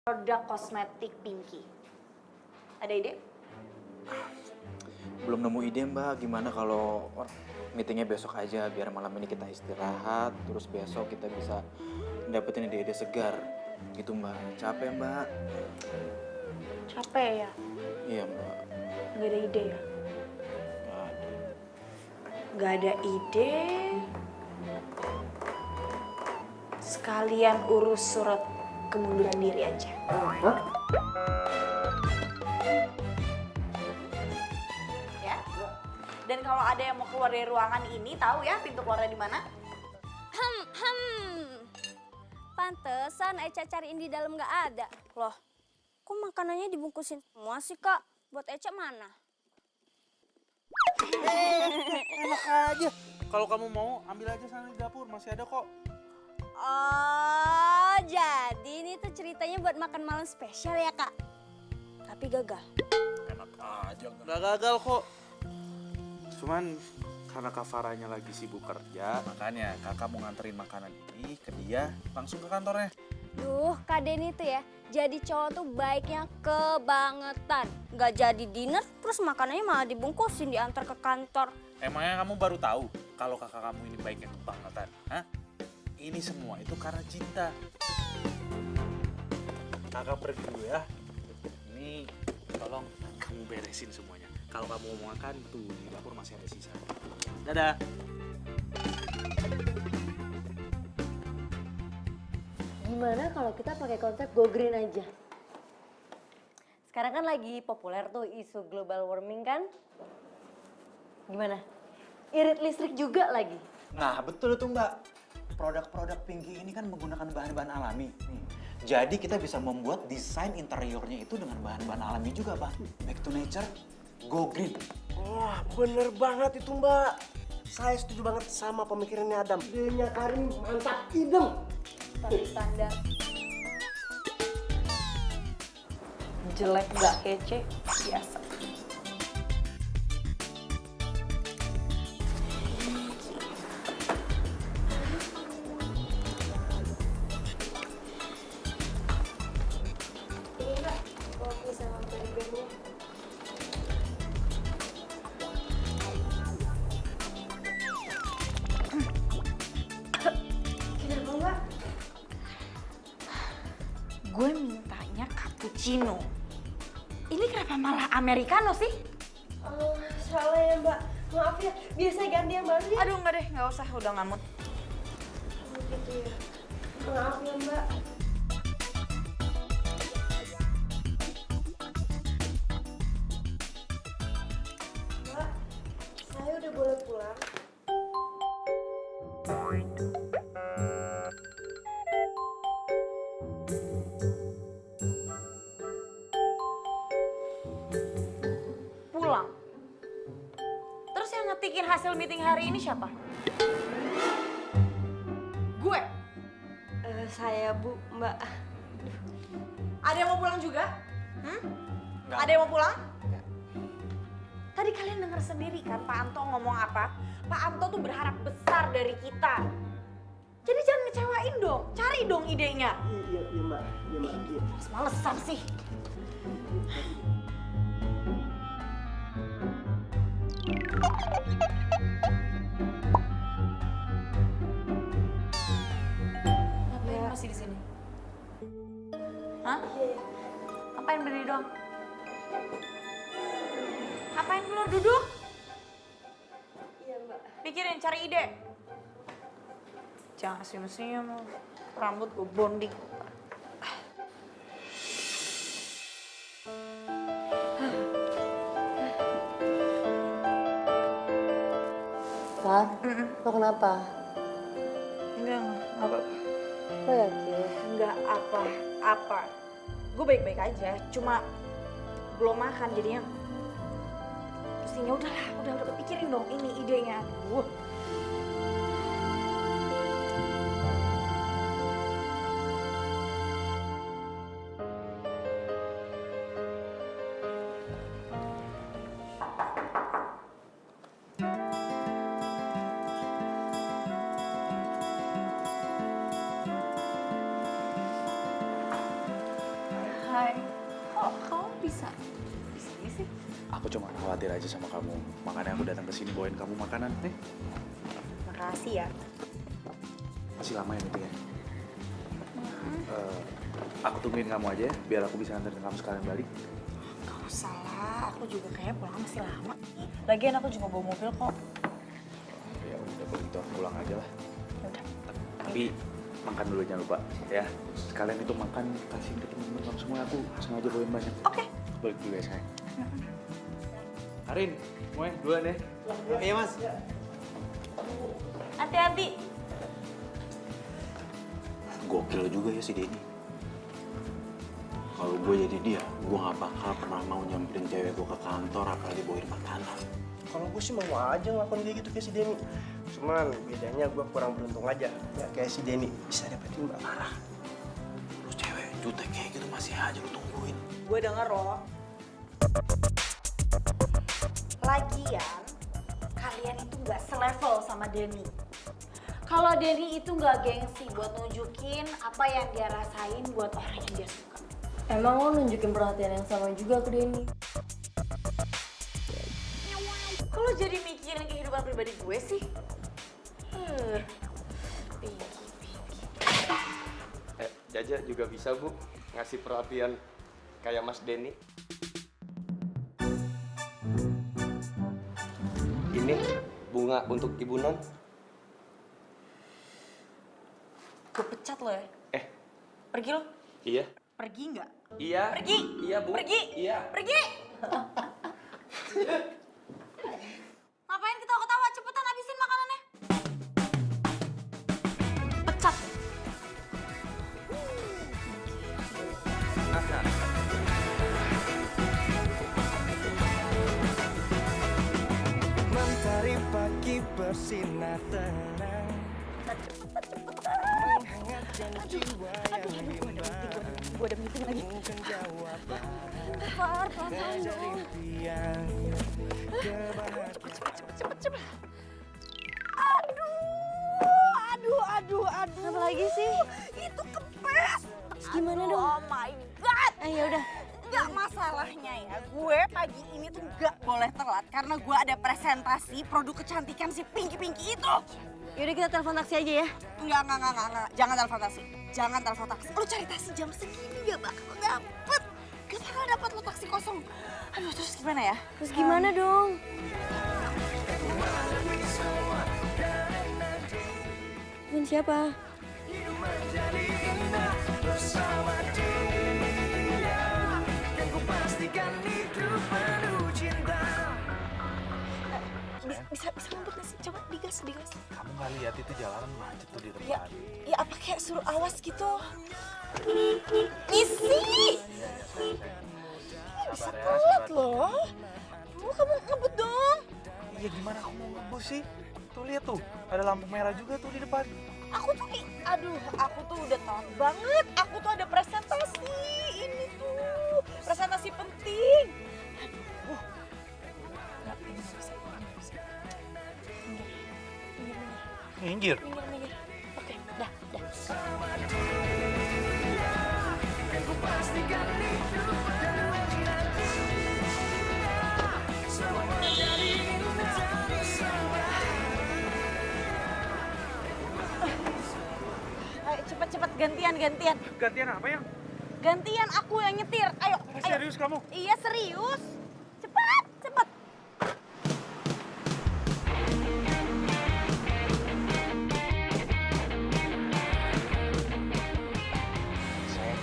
Produk kosmetik Pinky. Ada ide? Belum nemu ide mbak, gimana kalau meetingnya besok aja biar malam ini kita istirahat, terus besok kita bisa dapetin ide-ide segar gitu mbak. Capek mbak. Capek ya? Iya mbak. Nggak ada ide ya? Nggak ada. Nggak ada ide. Sekalian urus surat kemunduran diri aja. Ya? Dan kalau ada yang mau keluar dari ruangan ini, tahu ya pintu keluarnya di mana? Pantesan Eca cariin di dalam nggak ada. Loh, kok makanannya dibungkusin semua sih kak? Buat Eca mana? Enak aja. Kalau kamu mau, ambil aja sana di dapur, masih ada kok. Oh, jadi ini tuh ceritanya buat makan malam spesial ya kak? Tapi gagal. Enak aja. Nggak gagal kok. Cuman karena Kak Farahnya lagi sibuk kerja, makanya kakak mau nganterin makanan ini ke dia langsung ke kantornya. Duh, Kak Denny tuh ya, jadi cowok tuh baiknya kebangetan. Nggak jadi dinner, terus makanannya malah dibungkusin diantar ke kantor. Emangnya kamu baru tahu kalau kakak kamu ini baiknya kebangetan? Hah? Ini semua itu karena cinta. Kakak pergi dulu ya. Ini tolong kamu beresin semuanya. Kalau kamu mau makan, tuh di dapur masih ada sisa. Dadah. Gimana kalau kita pakai konsep go green aja? Sekarang kan lagi populer tuh isu global warming kan? Gimana? Irit listrik juga lagi. Nah betul tuh mbak. Produk-produk Pinky ini kan menggunakan bahan-bahan alami. Jadi kita bisa membuat desain interiornya itu dengan bahan-bahan alami juga pak. Back to nature, go green. Wah, bener banget itu mbak. Saya setuju banget sama pemikirannya Adam. Idenya Karim mantap, idem. Standar. Jelek nggak kece, biasa. Gue mintanya cappuccino. Ini kenapa malah americano sih? Oh, salah ya mbak. Maaf ya, biasa ganti yang baru ya. Aduh enggak deh, nggak usah, udah ngamut. Oh, gitu ya. Maaf ya mbak. Mbak, saya udah boleh pulang. Pulang. Terus yang ngetikin hasil meeting hari ini siapa? Gue. Saya bu, mbak. Ada yang mau pulang juga? Nggak. Ada yang mau pulang? Tadi kalian dengar sendiri kan Pak Anto ngomong apa? Pak Anto tuh berharap besar dari kita. Jadi jangan ngecewain dong, cari dong idenya. Iya mbak, iya mbak. Iya. Malesan sih. Ngapain masih di sini? Hah? Ngapain berdiri doang? Ngapain keluar duduk? Iya mbak. Pikirin, cari ide. Jangan senyum-senyum, rambut gue bonding. Pak, lo kenapa? Enggak apa-apa. Lo yakin? Enggak apa-apa. Gue baik-baik aja, cuma belum makan jadinya. Pusingnya udah pikirin dong ini idenya. Aduh. Hai. Kok kamu bisa di sini sih? Aku cuma khawatir aja sama kamu. Makanya aku datang ke sini bawain kamu makanan. Nih, Makasih ya. masih lama ya meetingnya? Aku tungguin kamu aja ya, biar aku bisa anterin kamu sekalian balik. Gak usah lah, aku juga kayaknya pulang masih lama. Lagian aku juga bawa mobil kok. Ya udah kalau gitu aku pulang aja lah. Yaudah. Tapi makan dulu jangan lupa ya. Sekalian itu makan kasihin ke temen-temen kamu semua. Aku sengaja bawain banyak. Oke. Balik dulu ya sayang. Arin, Moe, duluan ya. Iya mas. Hati-hati. Gokil juga ya si Denny. Kalau gue jadi dia, gue gak bakal pernah mau nyamperin cewek gue ke kantor apalagi bawain makanan. Kalau gue sih mau aja ngelakuin kayak gitu kayak si Denny. Cuman bedanya gue kurang beruntung aja. Ya kayak si Denny bisa dapetin Mbak Farah. Lu cewek jutek kayak gitu masih aja lu tungguin. Gue denger loh. Lagian, kalian itu gak selevel sama Denny. Kalau Denny itu gak gengsi buat nunjukin apa yang dia rasain buat orang yang dia suka. Emang lo nunjukin perhatian yang sama juga ke Denny? Kalau jadi mikirin kehidupan pribadi gue sih? Pinky. Jaja juga bisa Bu ngasih perhatian kayak Mas Denny. Ini bunga untuk Ibu Non. Gue pecat lo ya. Pergi lo. Iya. Pergi nggak? Iya. Pergi. Iya Bu. Pergi. Iya. Pergi. Ngapain ketawa-ketawa? Cepetan habisin makanannya. Pecat. Mentari pagi bersinar terang. Menghangatkan jiwa yang bimbang. Gue ada meeting lagi. Bukan jawaban Pelan-pelan dari dong. impian kebahagiaan. Cepet. Aduh. Apa lagi sih? Itu kempes. Gimana Aduh, dong? Oh my god. Ya udah. Nggak masalahnya ya, gue pagi ini tuh nggak boleh telat karena gue ada presentasi produk kecantikan si Pinky itu. Yaudah kita telepon taksi aja ya. Enggak. Jangan telepon taksi. Jangan telepon taksi. Lu cari taksi jam segini gak bakal dapet. Gak bakal dapet lu taksi kosong. Aduh, terus gimana ya? Terus gimana dong? Temen siapa? Bisa ngebut gak sih? Coba digas. Kamu nggak lihat itu jalanan macet tuh di Ya, depan. ya apa kayak suruh awas gitu. Misi! Bisa telat loh. Kamu ngebut dong. Iya gimana aku mau ngebus sih? Tuh lihat tuh, ada lampu merah juga tuh di depan. Aku tuh udah telat banget. Aku tuh ada presentasi. Ini tuh, presentasi penting. Aduh. Nggak bisa. Minggir. Minggir. Oke, dah. Ayo cepet gantian. Gantian apa yang? Gantian aku yang nyetir. Ayo. Serius kamu? Iya serius. Cepet. Sayang,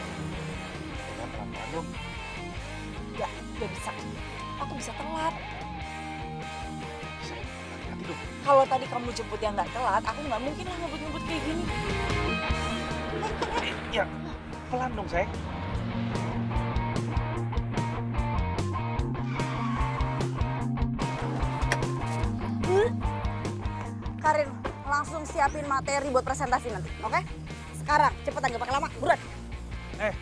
kita pelan-pelan dong. Gak bisa. Aku bisa telat. Sayang, hati-hati dong. Kalau tadi kamu jemput yang nggak telat, aku nggak mungkin lah ngebut-ngebut kayak gini. Ya, pelan dong sayang. Karin, langsung siapin materi buat presentasi nanti, oke? Sekarang, cepetan, gak pakai lama, buruan.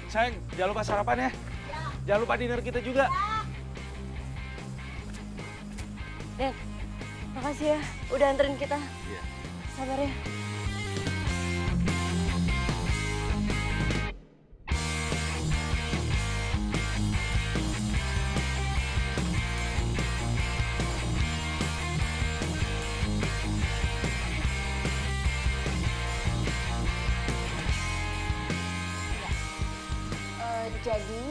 Sayang, jangan lupa sarapan ya. Jangan lupa dinner kita juga. Den, makasih ya udah anterin kita. Iya. Sabar ya. Jadi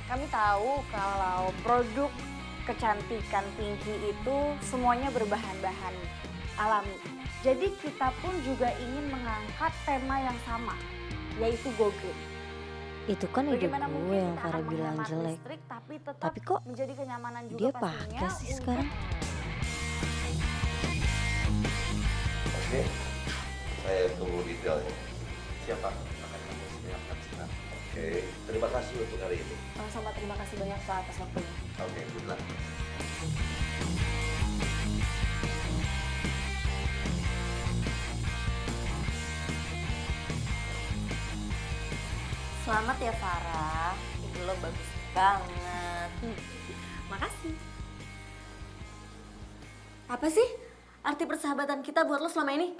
kami tahu kalau produk kecantikan Pinky itu semuanya berbahan-bahan alami. Jadi kita pun juga ingin mengangkat tema yang sama, yaitu go green. Itu kan ide Bagaimana gue mungkin yang kita Farah akan bilang menghemat jelek. listrik, tapi tetap Tapi kok menjadi kenyamanan juga dia pastinya pakai sih untuk- sekarang? Oke, saya tunggu detailnya. Siapa? Akan kami siapkan sekarang. Oke, terima kasih untuk hari ini. Sama-sama, terima kasih banyak Pak atas waktunya. Oke, good luck. Selamat ya Farah, ide lo bagus banget. Makasih. Apa sih arti persahabatan kita buat lo selama ini?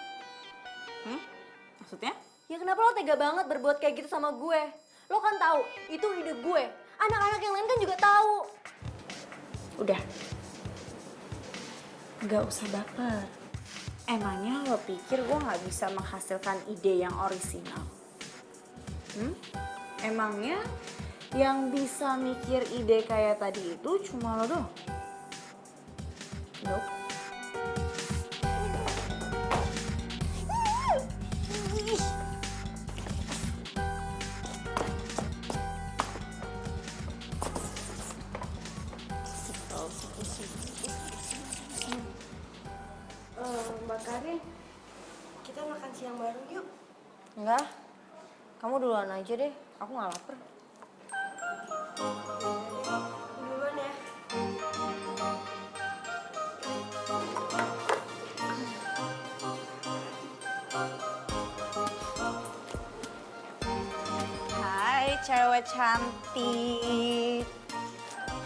Maksudnya? Ya kenapa lo tega banget berbuat kayak gitu sama gue? Lo kan tahu itu ide gue. Anak-anak yang lain kan juga tahu. Udah. Gak usah baper. Emangnya lo pikir gue gak bisa menghasilkan ide yang orisinal? Emangnya yang bisa mikir ide kayak tadi itu cuma lo doang? Nope. Mbak Karin, kita makan siang bareng yuk. Enggak, kamu duluan aja deh. Aku nggak lapar. Duluan ya. Hai cewek cantik.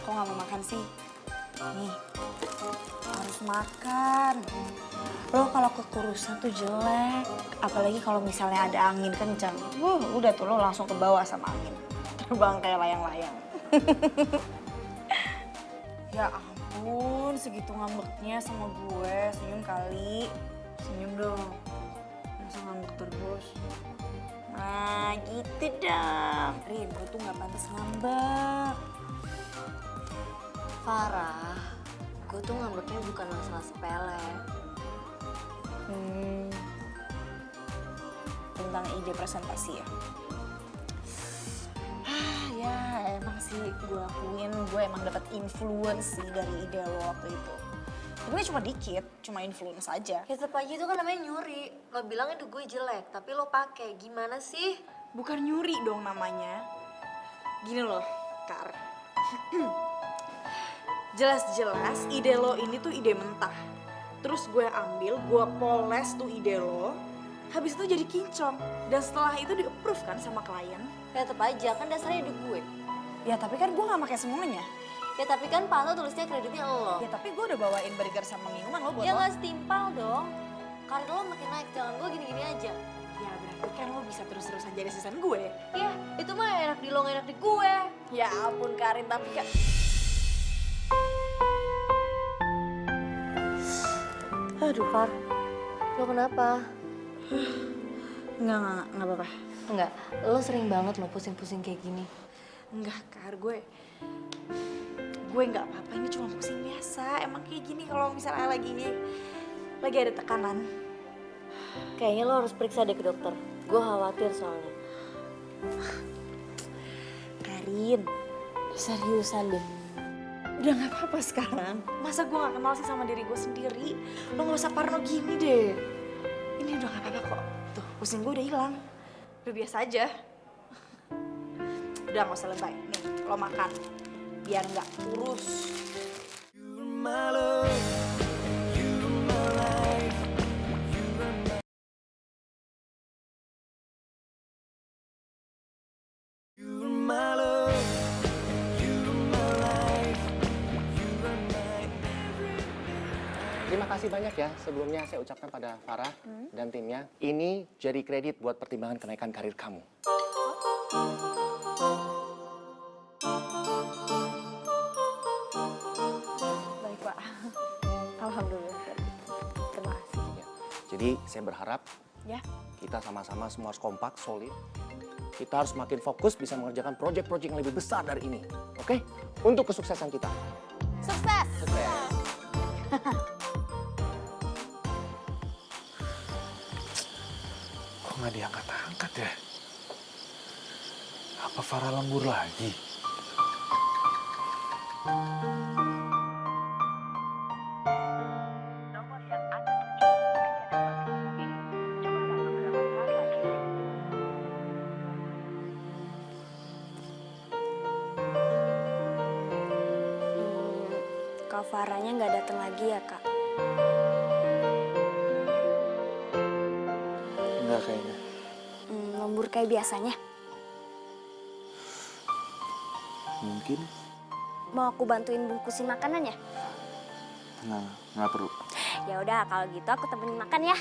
Kok gak mau makan sih? Nih, harus makan. Lo kalau kekurusan tuh jelek. Apalagi kalau misalnya ada angin kencang. Udah tuh lo langsung ke bawah sama angin. Terbang kayak layang-layang. Ya ampun, segitu ngambeknya sama gue. Senyum kali. Senyum dong. Masa ngambek terus? Nah gitu dong. Rin, gue tuh gak pantas ngambek. Farah, gue tuh ngambeknya bukan masalah sepele. Tentang ide presentasi ya? Ya emang sih gue akuin gue emang dapat influence sih dari ide lo waktu itu. Tapi cuma dikit, cuma influence aja. Ya tetep aja itu kan namanya nyuri. Lo bilang ide gue jelek, tapi lo pakai. Gimana sih? Bukan nyuri dong namanya. Gini loh, Kar. Jelas-jelas ide lo ini tuh ide mentah. Terus gue ambil, gue poles tuh ide lo. Habis itu jadi kinclong. Dan setelah itu di-approve kan sama klien. Ya tetep aja, kan dasarnya ide gue. Ya tapi kan gue gak pakai semuanya. Ya tapi kan Pak lo tulisnya kreditnya lo. Ya tapi gue udah bawain burger sama minuman lo buat Ya lo. nggak setimpal dong. Karir lo makin naik, jangan gue gini-gini aja. Ya berarti kan lo bisa terus-terusan jadi asisten gue. Ya, itu mah enak di lo, nggak enak di gue. Ya ampun Karin, tapi kan... Aduh, Far. Lo kenapa? Enggak apa-apa. Enggak, lo sering banget lo pusing-pusing kayak gini. Enggak, Kar, gue nggak apa-apa, ini cuma pusing biasa. Emang kayak gini kalau misalnya lagi ada tekanan. Kayaknya lo harus periksa deh ke dokter. Gue khawatir soalnya. Karin, seriusan deh. Udah nggak apa-apa sekarang. Masa gue nggak kenal sih sama diri gue sendiri? Lo nggak usah parno gini deh. Ini udah nggak apa-apa kok. Tuh, pusing gue udah hilang. Udah biasa aja. Udah nggak usah lebay. Nih, lo makan. Biar nggak kurus. Terima kasih banyak ya sebelumnya saya ucapkan pada Farah dan timnya. Ini jadi kredit buat pertimbangan kenaikan karir kamu. Baik, Pak. Alhamdulillah. Terima kasih. Ya. Jadi saya berharap Ya. kita sama-sama semua harus kompak, solid. kita harus makin fokus bisa mengerjakan proyek-proyek yang lebih besar dari ini. Oke? Untuk kesuksesan kita. Sukses! Kok nggak diangkat-angkat ya? Apa Farah lembur lagi? Kak Farahnya nggak datang lagi ya, Kak? Enggak kayaknya. Lembur kayak biasanya. Mungkin. Mau aku bantuin bungkusin makanannya? Nggak perlu. Ya udah, kalau gitu aku temenin makan ya.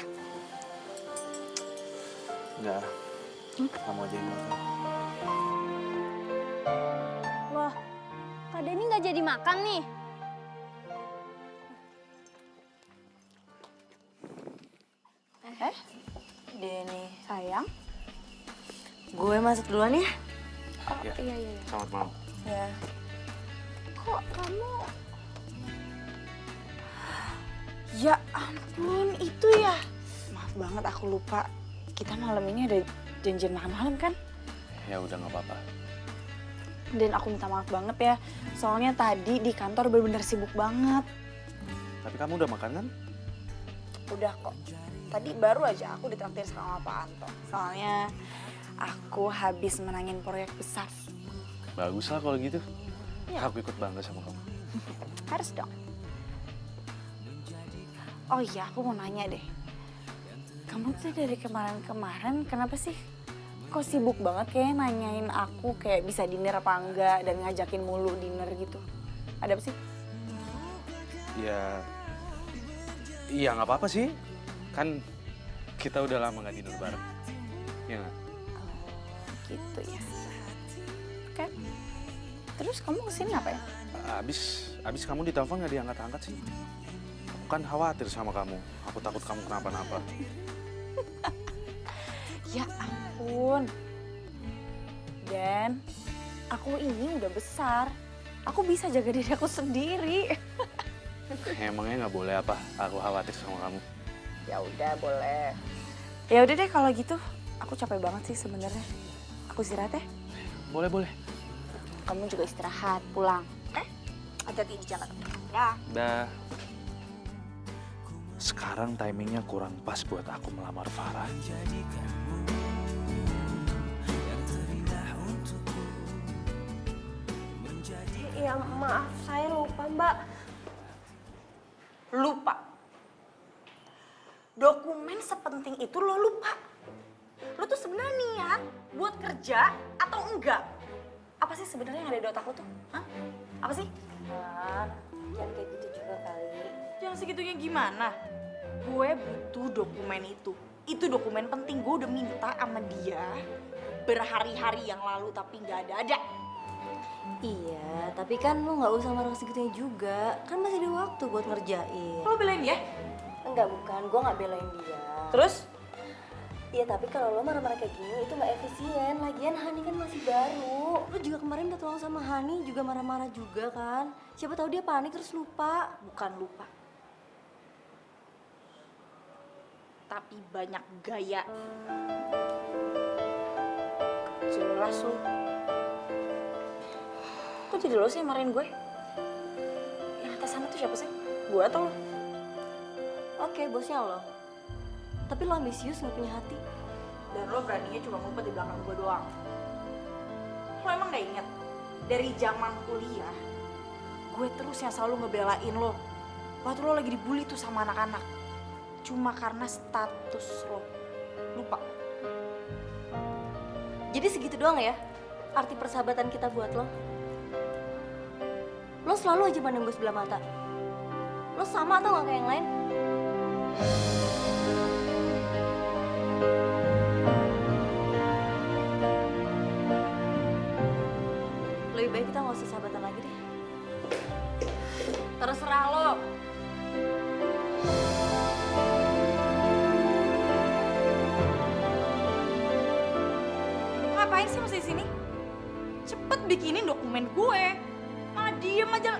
Nggak. Kamu aja yang makan. Loh, Kak Denny nggak jadi makan nih. Denny, Sayang. gue masuk duluan ya. Oh, iya. Selamat malam. Ya. Kok kamu... Ya ampun, itu ya. Maaf banget aku lupa. Kita malam ini ada janjian makan malam kan? Ya udah nggak apa-apa. Dan aku minta maaf banget ya. Soalnya tadi di kantor bener-bener sibuk banget. Tapi kamu udah makan kan? Udah kok. Tadi baru aja aku ditraktir sama Pak Anto. Soalnya aku habis menangin proyek besar. Bagus lah kalau gitu. Aku ikut bangga sama kamu. Harus dong. Oh iya, aku mau nanya deh. Kamu tuh dari kemarin-kemarin kenapa sih kok sibuk banget kayak nanyain aku kayak bisa dinner apa enggak dan ngajakin mulu dinner gitu. Ada apa sih? Iya nggak apa-apa sih. Kan kita udah lama nggak dinner bareng. Iya nggak? Gitu ya. Oke. Terus kamu kesini apa ya? Abis kamu ditelepon nggak diangkat-angkat sih. Aku kan khawatir sama kamu. Aku takut kamu kenapa-napa. Ya ampun. Dan aku ini udah besar. Aku bisa jaga diri aku sendiri. Emangnya nggak boleh apa? Aku khawatir sama kamu. Ya udah boleh. Ya udah deh kalau gitu. Aku capek banget sih sebenarnya. Aku istirahat ya. Boleh. Kamu juga istirahat, pulang. Hati-hati di jalan. Ya. Dah. Sekarang timingnya kurang pas buat aku melamar Farah. Ya maaf, saya lupa Mbak. Lupa. Dokumen sepenting itu lo lupa. Lo tuh sebenarnya niat buat kerja atau enggak? Apa sih sebenarnya yang ada di otak lo tuh? Hah? Apa sih? Jangan kayak gitu juga kali. Jangan segitunya gimana? Gue butuh dokumen itu. Itu dokumen penting. Gue udah minta sama dia berhari-hari yang lalu tapi nggak ada. Iya, tapi kan lu nggak usah marah segitunya juga. Kan masih ada waktu buat ngerjain. Lo belain dia? Enggak, bukan. Gue nggak belain dia. Terus? Iya, tapi kalau lo marah-marah kayak gini itu nggak efisien. Lagian Hani kan masih baru. Lo juga kemarin udah tolong sama Hani juga marah-marah juga kan. Siapa tahu dia panik terus lupa. Bukan lupa. Tapi banyak gaya. Jelas lo. Kok jadi lo sih yang marahin gue? Yang atas sana tuh siapa sih? Gue atau lo? Oke, bosnya lo. Tapi lo ambisius nggak punya hati. Dan lo beraninya cuma ngumpet di belakang gue doang. Lo emang gak inget? Dari zaman kuliah, gue terus yang selalu ngebelain lo. Waktu lo lagi dibully tuh sama anak-anak. Cuma karena status lo. Lupa. Jadi segitu doang ya arti persahabatan kita buat lo? Lo selalu aja pandang gue sebelah mata. Lo sama atau gak kayak yang lain? Lebih baik kita gak usah sahabatan lagi deh. Terserah lo. Ngapain ngapain sih masih di sini? Cepet bikinin dokumen gue. Malah diem aja.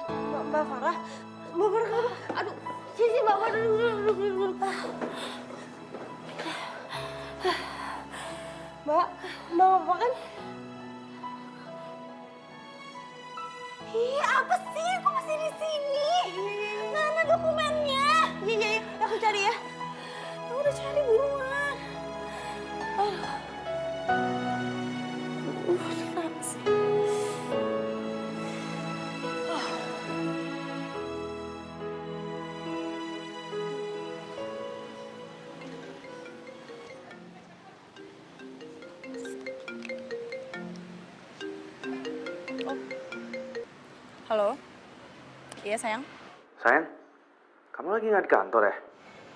Mbak Farah, Mbak Farah, aduh, sini Mbak Farah, duduk. Mbak apa kan? Ih, apa sih? Kok masih di sini? Mana dokumennya? Iya, aku cari ya. Aku udah cari buruan. Kenapa sih? Halo? Iya sayang? Sayang, kamu lagi nggak di kantor ya?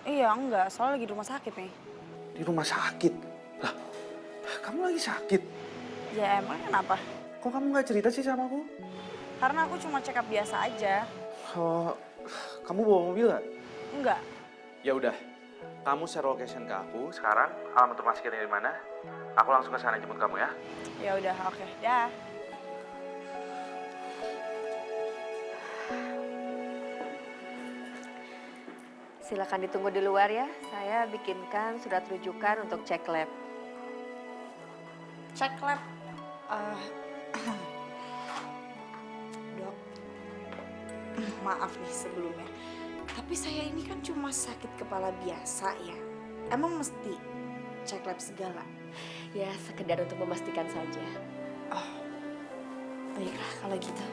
Iya enggak, soalnya lagi di rumah sakit nih. Di rumah sakit? Lah, kamu lagi sakit? Ya emang kenapa? Kok kamu nggak cerita sih sama aku? Karena aku cuma check up biasa aja. Oh, kamu bawa mobil nggak? Enggak. Ya udah, kamu share location ke aku. Sekarang alamat rumah sakitnya di mana? Aku langsung ke sana jemput kamu ya. Ya udah, oke. Dah. Silakan ditunggu di luar ya. Saya bikinkan surat rujukan untuk cek lab. Cek lab. Dok, maaf nih sebelumnya. Tapi saya ini kan cuma sakit kepala biasa ya. Emang mesti cek lab segala? Ya, sekedar untuk memastikan saja. Oh, baiklah kalau gitu.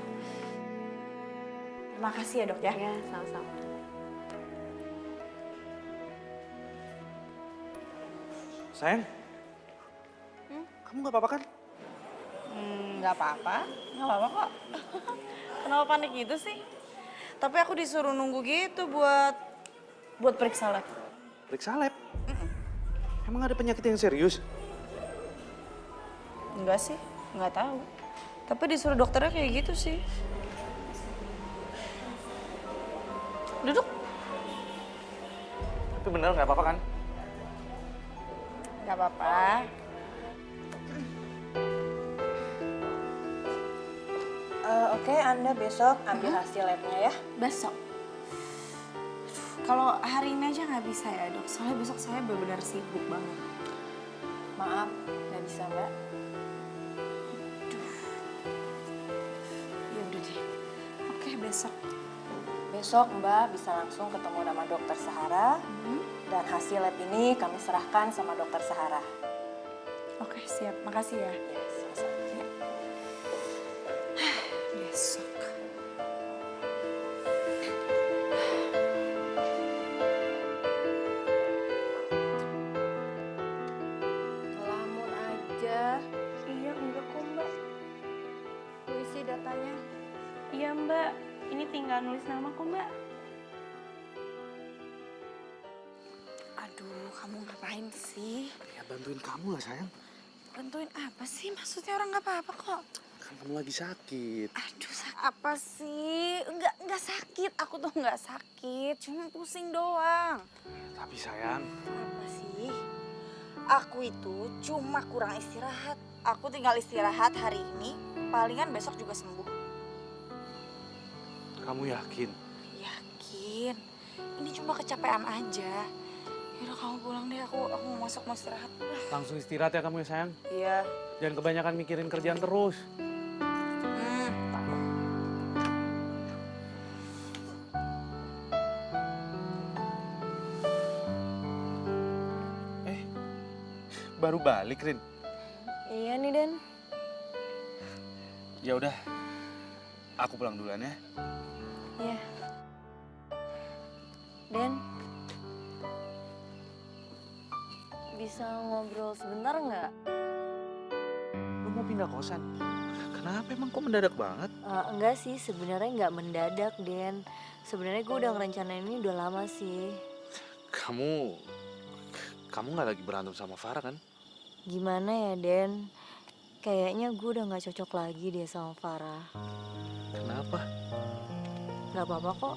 Terima kasih ya dok ya. Ya, sama-sama. Sayang, kamu nggak apa-apa kan? Nggak apa-apa kok. Kenapa panik gitu sih? Tapi aku disuruh nunggu gitu buat periksa lab. Periksa lab? Emang ada penyakit yang serius? Enggak sih, nggak tahu. Tapi disuruh dokternya kayak gitu sih. Duduk. Tapi bener nggak apa-apa kan? Nggak apa-apa. Oke, Anda besok ambil hasil labnya ya. Besok. Kalau hari ini aja nggak bisa ya dok, soalnya besok saya benar-benar sibuk banget. Maaf, nggak bisa Mbak. Ya udah deh. Oke besok. Besok Mbak bisa langsung ketemu sama dokter Sahara. Dan hasil lab ini kami serahkan sama dokter Sahara. Oke siap, makasih ya. Ya, sama-sama. Besok. Ngelamun aja. Iya, enggak kok Mbak. Isi datanya. Iya Mbak, ini tinggal nulis nama kok Mbak. Aduh, kamu ngapain sih? Ya bantuin kamu lah sayang. Bantuin apa sih? Maksudnya orang nggak apa-apa kok. Kan kamu lagi sakit. Aduh, apa sih? Enggak sakit. Aku tuh nggak sakit. Cuma pusing doang. Tapi sayang, Apa sih? Aku itu cuma kurang istirahat. Aku tinggal istirahat hari ini. Palingan besok juga sembuh. kamu yakin? Yakin. Ini cuma kecapean aja. Yaudah kamu pulang deh. Aku mau masuk, mau istirahat. Langsung istirahat ya kamu ya sayang. Iya. Jangan kebanyakan mikirin kerjaan terus. Baru balik, Rin. Iya nih Den. Ya udah, aku pulang duluan ya. Iya. Den. Bisa ngobrol sebentar nggak? Lu mau pindah kosan? Kenapa emang kok mendadak banget? Enggak sih, sebenarnya nggak mendadak Den. Sebenarnya gue udah ngerencanain ini udah lama sih. Kamu nggak lagi berantem sama Farah kan? Gimana ya Den? Kayaknya gue udah nggak cocok lagi deh sama Farah. Kenapa? Gak apa-apa kok.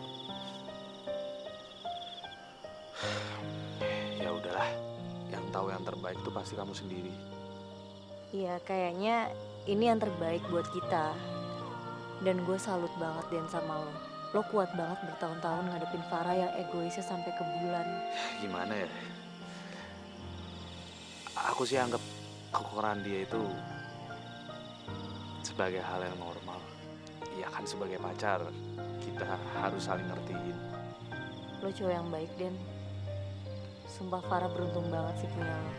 tahu yang terbaik itu pasti kamu sendiri. Iya, kayaknya ini yang terbaik buat kita. Dan gue salut banget Den sama lo. Lo kuat banget bertahun-tahun ngadepin Farah yang egoisnya sampai ke bulan. Gimana ya? Aku sih anggap kekurangan dia itu sebagai hal yang normal. Iya kan, sebagai pacar kita harus saling ngertiin. Lo cowok yang baik Den. Sumpah Farah beruntung banget sih punya lo.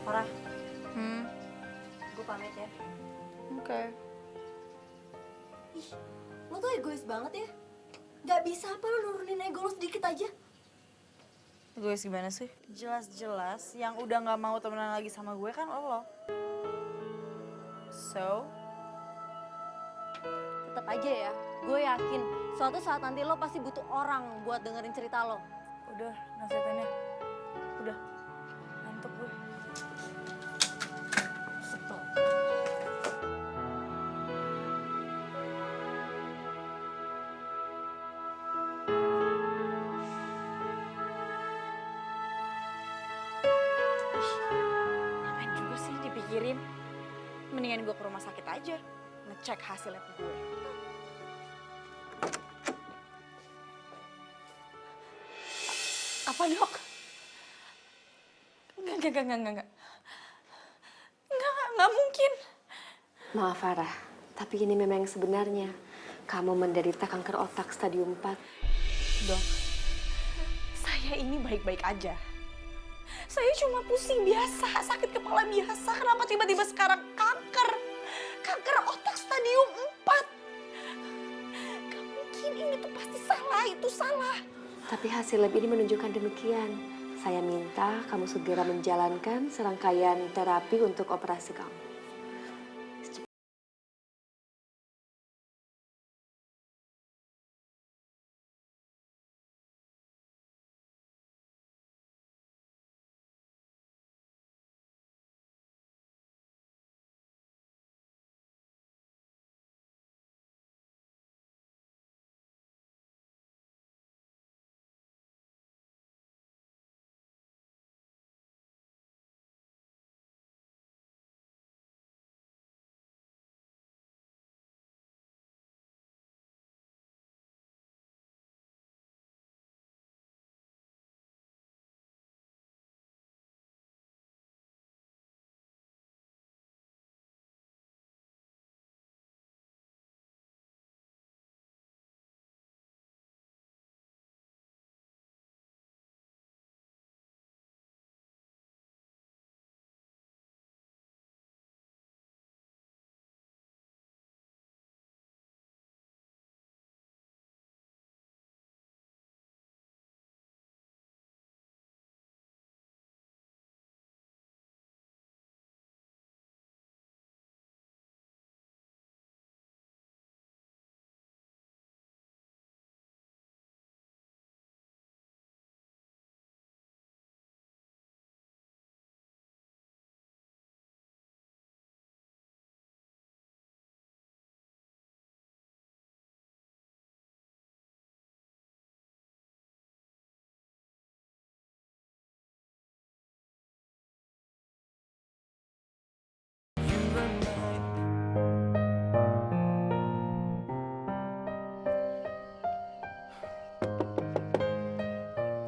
Farah, Gue pamit ya. oke. Ih, lo tuh egois banget ya. Gak bisa apa lo nurunin ego lo sedikit aja. Egois gimana sih? Jelas-jelas yang udah gak mau temenan lagi sama gue kan lo. So, Tetap aja ya, gue yakin suatu saat nanti lo pasti butuh orang buat dengerin cerita lo. udah nasihatinnya. Udah, ngantuk gue. Stop. Ngapain juga sih dipikirin? Mendingan gue ke rumah sakit aja, ngecek hasil lab gue. Apa dok? Enggak. Enggak mungkin. Maaf Farah, tapi ini memang yang sebenarnya. Kamu menderita kanker otak stadium 4. Dok, saya ini baik-baik aja. Saya cuma pusing biasa, sakit kepala biasa. Kenapa tiba-tiba sekarang kanker? Kanker otak stadium 4. Gak mungkin, ini tuh pasti salah, itu salah. Tapi hasil lab ini menunjukkan demikian. Saya minta kamu segera menjalankan serangkaian terapi untuk operasi kamu.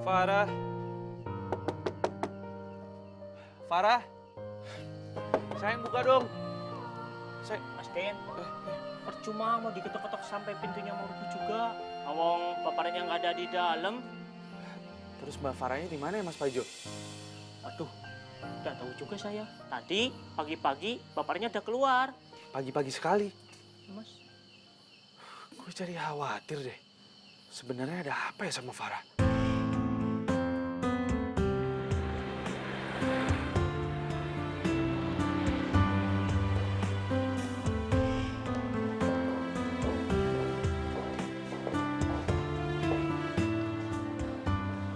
Farah. Farah. Sayang, buka dong. Mas Den, percuma mau diketok-ketok sampai pintunya mau rubuh juga. Awong bapaknya nggak ada di dalam. Terus Mbak Farahnya di mana ya, Mas Pajo? Aduh, nggak tahu juga saya. Tadi pagi-pagi bapaknya udah keluar. Pagi-pagi sekali. Mas, Gue jadi khawatir deh. Sebenarnya ada apa ya sama Farah?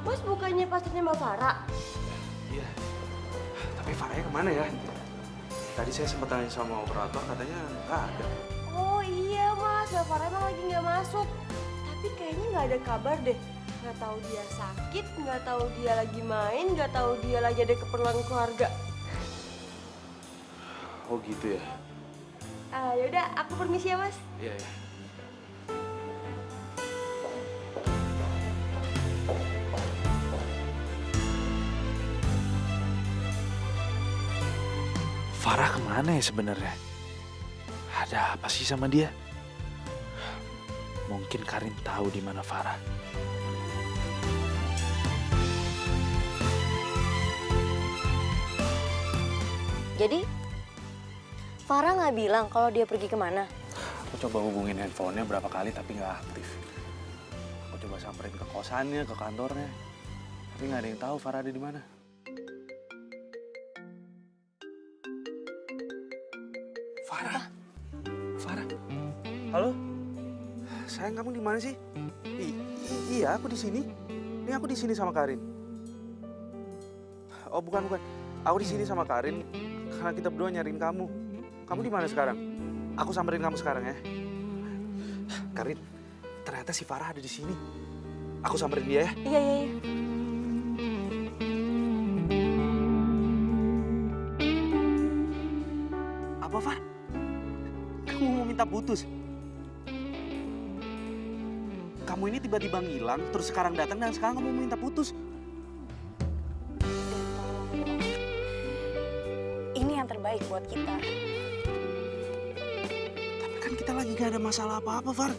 Bos bukannya pacarnya Mbak Farah? Iya. Tapi Farahnya kemana ya? Tadi saya sempat tanya sama operator, katanya nggak ada. Oh iya mas, Mbak Farah emang lagi nggak masuk. Tapi kayaknya nggak ada kabar deh. Nggak tahu dia sakit, nggak tahu dia lagi main, nggak tahu dia lagi ada keperluan keluarga. Oh gitu ya? Yaudah, aku permisi ya mas. Iya, iya. Farah kemana ya sebenarnya? Ada apa sih sama dia? Mungkin Karin tahu di mana Farah. Jadi, Farah nggak bilang kalau dia pergi kemana? Aku coba hubungin handphonenya berapa kali tapi nggak aktif. Aku coba samperin ke kosannya, ke kantornya. Tapi nggak ada yang tahu Farah ada di mana. Farah? Farah? Halo? Sayang, kamu di mana sih? Iya, aku di sini. Ini aku di sini sama Karin. Oh, bukan. Aku di sini sama Karin karena kita berdua nyariin kamu. Kamu di mana sekarang? Aku samperin kamu sekarang ya. Karin, ternyata si Farah ada di sini. Aku samperin dia ya. Iya. Apa, Far? Kamu mau minta putus? Kamu ini tiba-tiba ngilang, terus sekarang datang dan sekarang kamu mau minta putus. Ini yang terbaik buat kita. Tapi kan kita lagi gak ada masalah apa-apa, Far.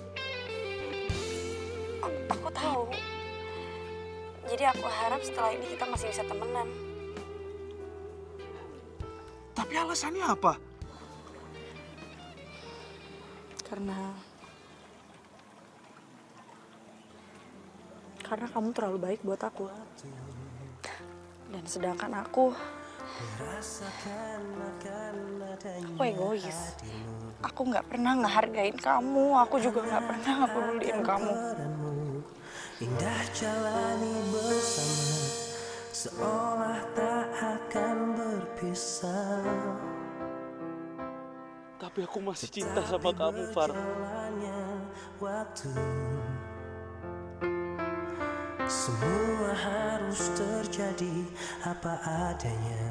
Aku tahu. Jadi aku harap setelah ini kita masih bisa temenan. Tapi alasannya apa? Karena kamu terlalu baik buat aku. Dan sedangkan aku egois. Aku nggak pernah ngehargain kamu. Aku juga nggak pernah ngepeduliin kamu. Indah jalani bersama, seolah tak akan berpisah. Tapi aku masih cinta sama kamu, Far. Waktu semua harus terjadi apa adanya.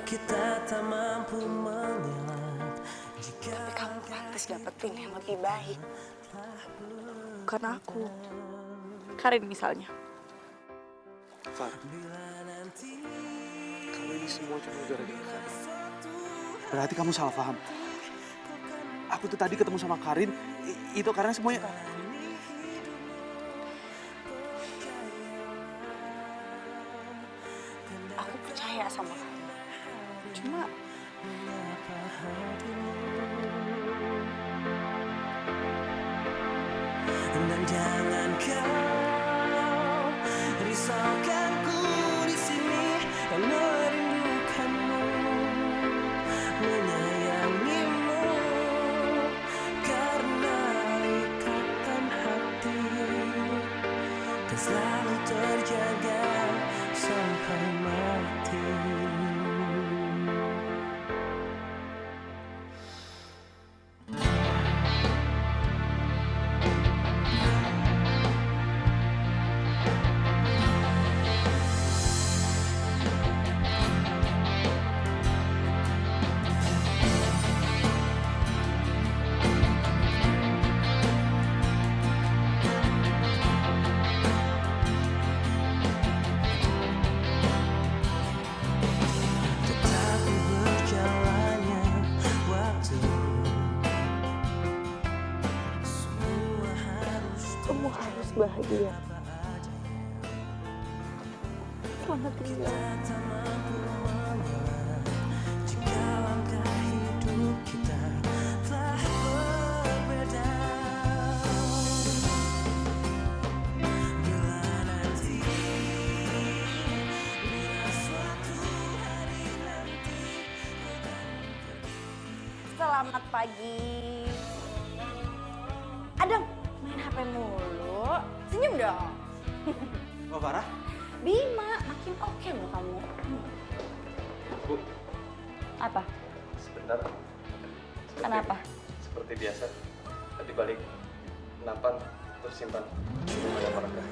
Kita tak mampu mengelak jika. Tapi kamu pantas dapetin yang lebih baik. Bukan aku. Karin misalnya. Far, kalau ini semua cuma gara-gara Karin. Berarti kamu salah paham. Aku tuh tadi ketemu sama Karin, itu karena semuanya. Aku percaya sama kamu. Cuma dan jangan kau risaukan ku di sini yang merindukanmu, menyayangimu karena ikatan hati dan selalu terjaga sampai mati. Tetapi berjalannya waktu, semua harus kamu harus bahagia. Selamat tinggal. tak mampu mengelak jika langkah hidup kita telah berbeda. Bila nanti, bila suatu hari nanti kau akan pergi. Selamat pagi. Adam, main HP mulu. Senyum dong. Oh, Farah? Bima, makin oke loh kamu. Bu, Apa? sebentar. Kenapa? Seperti biasa. Tadi balik nampan terus simpan. Belum ada markah.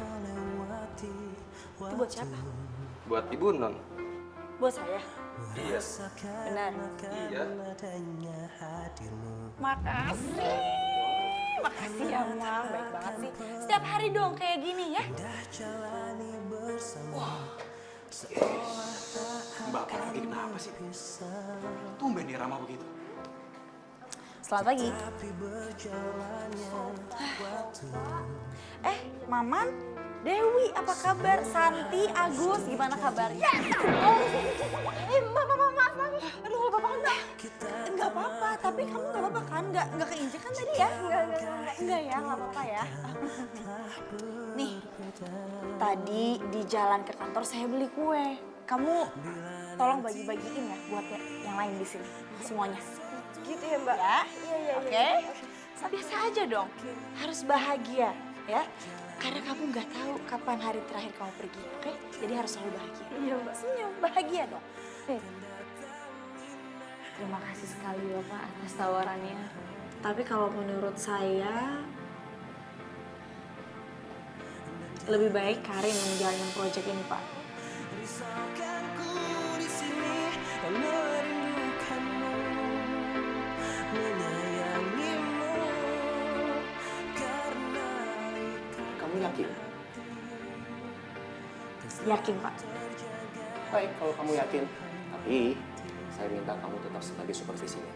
Itu buat siapa? Buat Ibu Non. Buat saya. Iya. Benar. Iya. Makasih. Makasih ya, Mang. Baik banget sih. Setiap hari dong kayak gini ya. Mbak lagi kenapa sih? Tumben dia ramah begitu. Selamat pagi. Maman, Dewi, apa kabar? Santi, Agus, gimana kabarnya? Maaf. Aduh, gak apa-apa kan, Nggak apa-apa, tapi kamu gak apa-apa kan? Nggak keinjek kan tadi ya? Enggak ya, nggak apa-apa ya. Nih, tadi di jalan ke kantor saya beli kue. Kamu tolong bagi-bagiin ya buat yang lain di sini, semuanya. Gitu ya Mbak? Ya, Iya. oke. Biasa aja dong, harus bahagia ya. Karena kamu nggak tahu kapan hari terakhir kamu pergi, oke? Jadi harus selalu bahagia. Iya Mbak. Senyum, bahagia dong. Terima kasih sekali Bapak atas tawarannya. Tapi kalau menurut saya, lebih baik Karin yang menjalankan proyek ini, Pak. Risaukanku di sini dan merindukanmu, menyayangimu karena Kamu yakin? Yakin, Pak. Baik, kalau kamu yakin. Tapi saya minta kamu tetap sebagai supervisinya.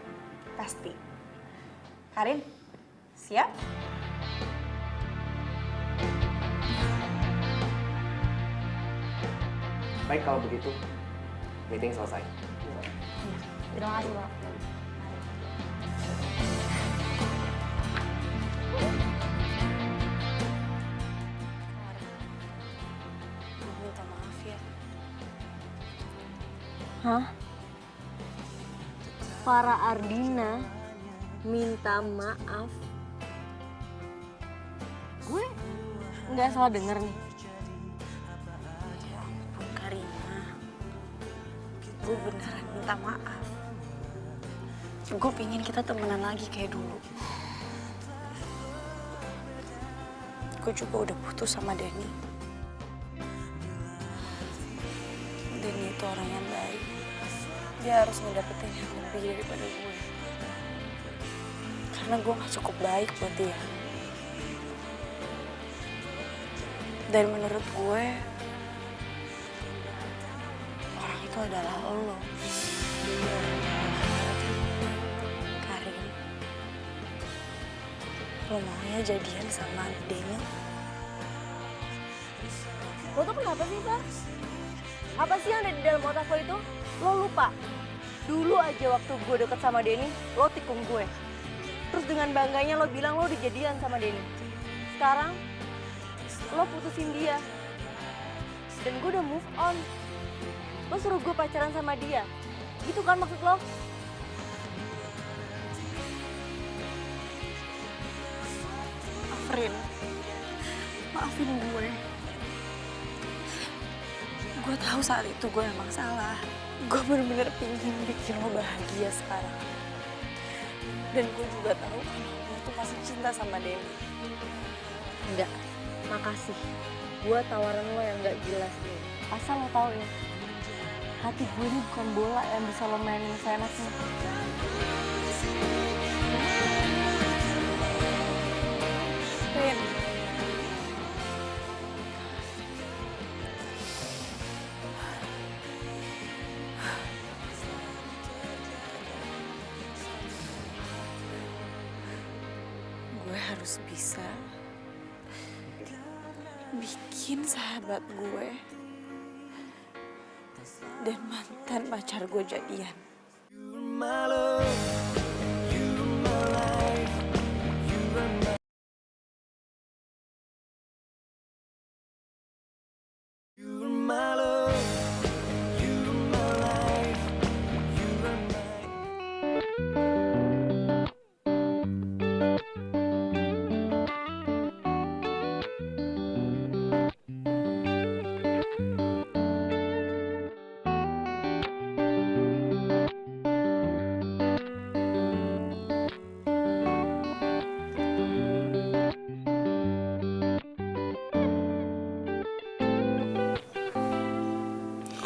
Pasti. Karin, siap? Baik, kalau begitu, meeting selesai. Terima kasih, Pak. Karin, minta maaf ya. Hah? Farah Ardina minta maaf. Gue nggak salah denger nih. Ya ampun, Karina. Gue beneran minta maaf. Gue pingin kita temenan lagi kayak dulu. Gue juga udah putus sama Denny. Denny itu orang yang baik. Dia harus ngedapetin yang lebih daripada gue. Karena gue gak cukup baik buat dia. Dan menurut gue, orang itu adalah lo. Karin, lo maunya jadian sama Denny? Lo tuh kenapa sih, Far? Apa sih yang ada di dalam otak lo itu? Lo lupa? Dulu aja waktu gue deket sama Denny, lo tikung gue. Terus dengan bangganya lo bilang lo dijadian sama Denny. Sekarang, lo putusin dia. Dan gue udah move on. Lo suruh gue pacaran sama dia. Gitu kan maksud lo? Afrin, maafin gue. Gue tahu saat itu gue emang salah. Gue bener-bener pingin bikin lo bahagia sekarang. Dan gue juga tahu kalau lo tuh masih cinta sama Denny. Enggak, makasih. Gue tawaran lo yang gak jelas nih. Asal lo tau ya, hati gue ini bukan bola yang bisa lo mainin seenaknya. Rin, gue harus bisa bikin sahabat gue dan mantan pacar gue jadian. my love, you're my life, you're my you're my love, you're my life, you're my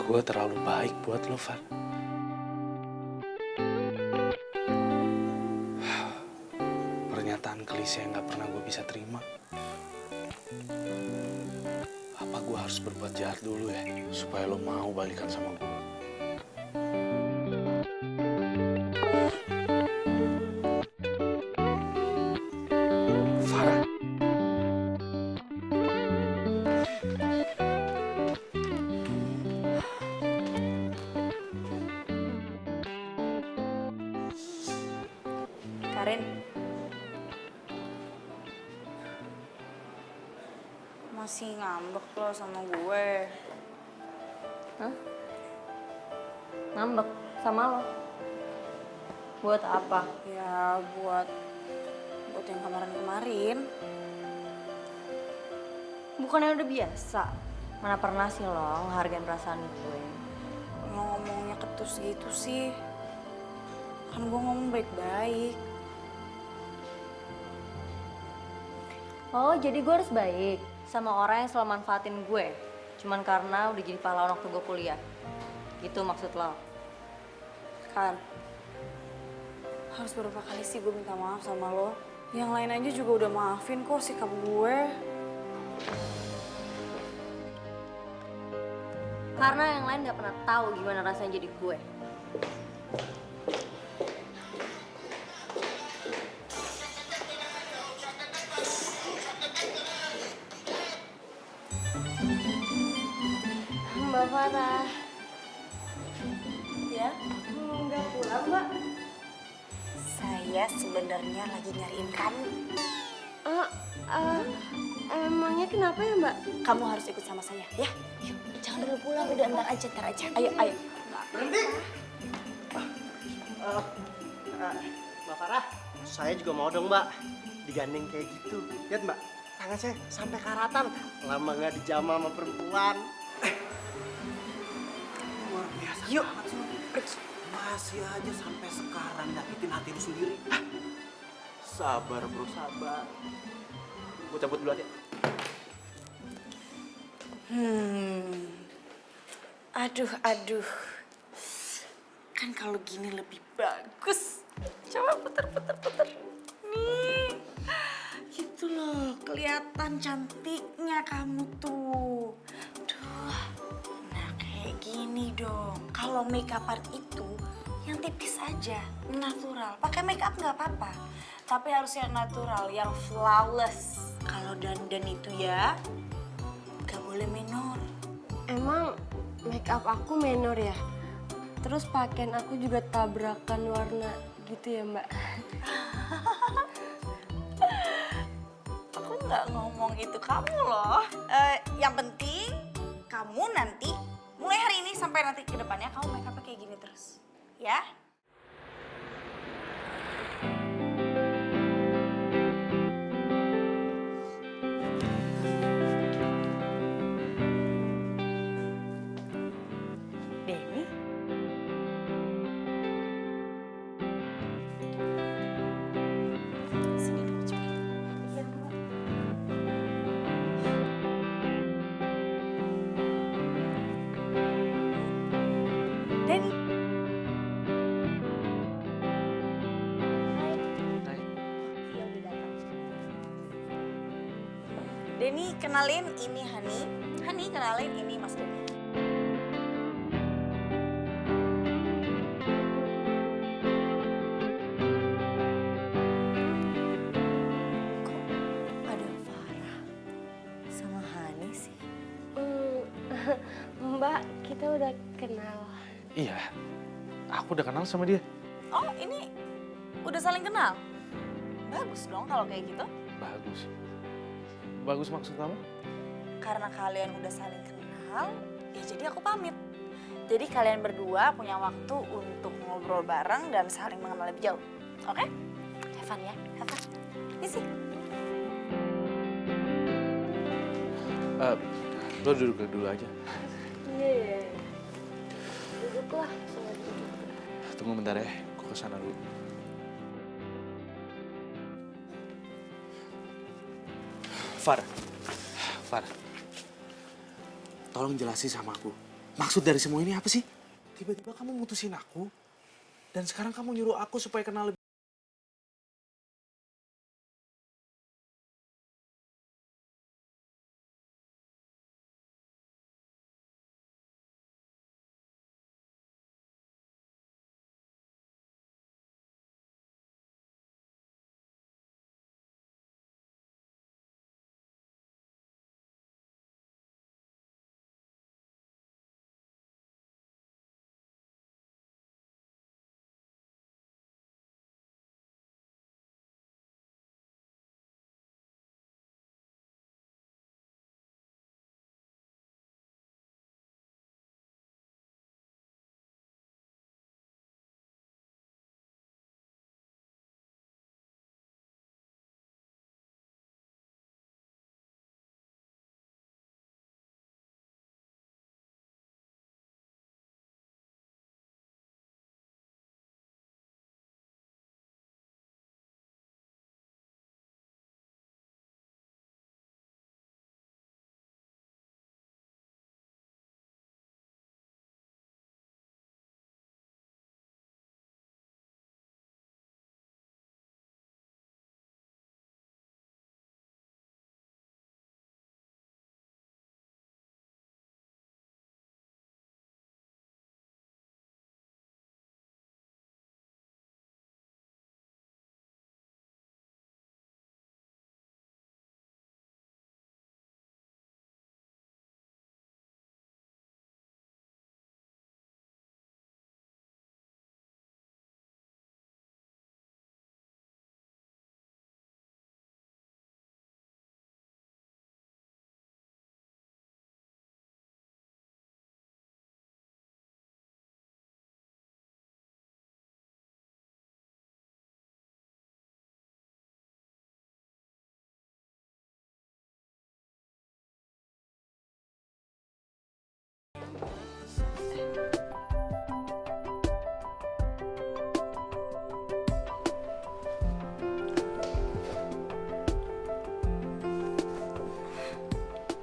gue terlalu baik buat lo, Far? Pernyataan klise yang gak pernah gue bisa terima. Apa gue harus berbuat jahat dulu ya, supaya lo mau balikan sama gue? Farah. Karin. Masih ngambek lo sama gue. Hah? Ngambek sama lo? Buat apa? Ya buat yang kemarin-kemarin. Bukannya udah biasa? Mana pernah sih lo ngehargain perasaan gue? Lo ngomongnya ketus gitu sih. Kan gue ngomong baik-baik. Oh, jadi gue harus baik sama orang yang selalu manfaatin gue. Cuman karena udah jadi pahlawan waktu gue kuliah. Gitu maksud lo? Kan, harus berapa kali sih gue minta maaf sama lo? Yang lain aja juga udah maafin kok sikap gue. Karena yang lain gak pernah tahu gimana rasanya jadi gue. Mbak Farah. Ya? Nggak pulang, Mbak? Saya sebenarnya lagi nyariin kamu. Emangnya kenapa ya, Mbak? Kamu harus ikut sama saya, ya? Yuk, jangan dulu pulang, udah ntar aja. Ayo, ayo. Berhenti. Mbak Farah, saya juga mau dong Mbak digandeng kayak gitu. Lihat Mbak, tangan saya sampai karatan. Lama nggak dijamah sama perempuan. Luar biasa Yuk. banget sih lo. Masih aja sampai sekarang nyakitin hati lu sendiri. Sabar bro, sabar. Gue cabut dulu aja. Aduh. Kan kalau gini lebih bagus. Coba puter. Nih. Gitu loh, kelihatan cantiknya kamu tuh. Duh. Nah, kayak gini dong. Kalau make upan itu yang tipis aja, natural. Pakai make up nggak apa-apa. Tapi harus yang natural, yang flawless. Kalau dandan itu ya, nggak boleh menor. Emang make up aku menor ya? Terus pakaian aku juga tabrakan warna gitu ya, Mbak? Aku nggak ngomong itu kamu loh. Yang penting kamu nanti mulai hari ini sampai nanti ke depannya kamu make up kayak gini terus, ya? Denny? Sini dulu cepet. Denny. Denny, kenalin ini Hani. Hani, kenalin ini Mas Denny. Ada Farah sama Hani sih. Mbak, kita udah kenal. Iya, aku udah kenal sama dia. Oh, ini udah saling kenal? Bagus dong kalau kayak gitu. Bagus. Bagus maksud kamu? Karena kalian udah saling kenal, ya jadi aku pamit. Jadi kalian berdua punya waktu untuk ngobrol bareng dan saling mengenal lebih jauh. Oke? Have fun ya, have fun. Isi. Lo duduk dulu aja. Iya. Duduklah. Tunggu bentar ya, gue kesana dulu. Farah, tolong jelasin sama aku. Maksud dari semua ini apa sih? Tiba-tiba kamu mutusin aku, dan sekarang kamu nyuruh aku supaya kenal lebih.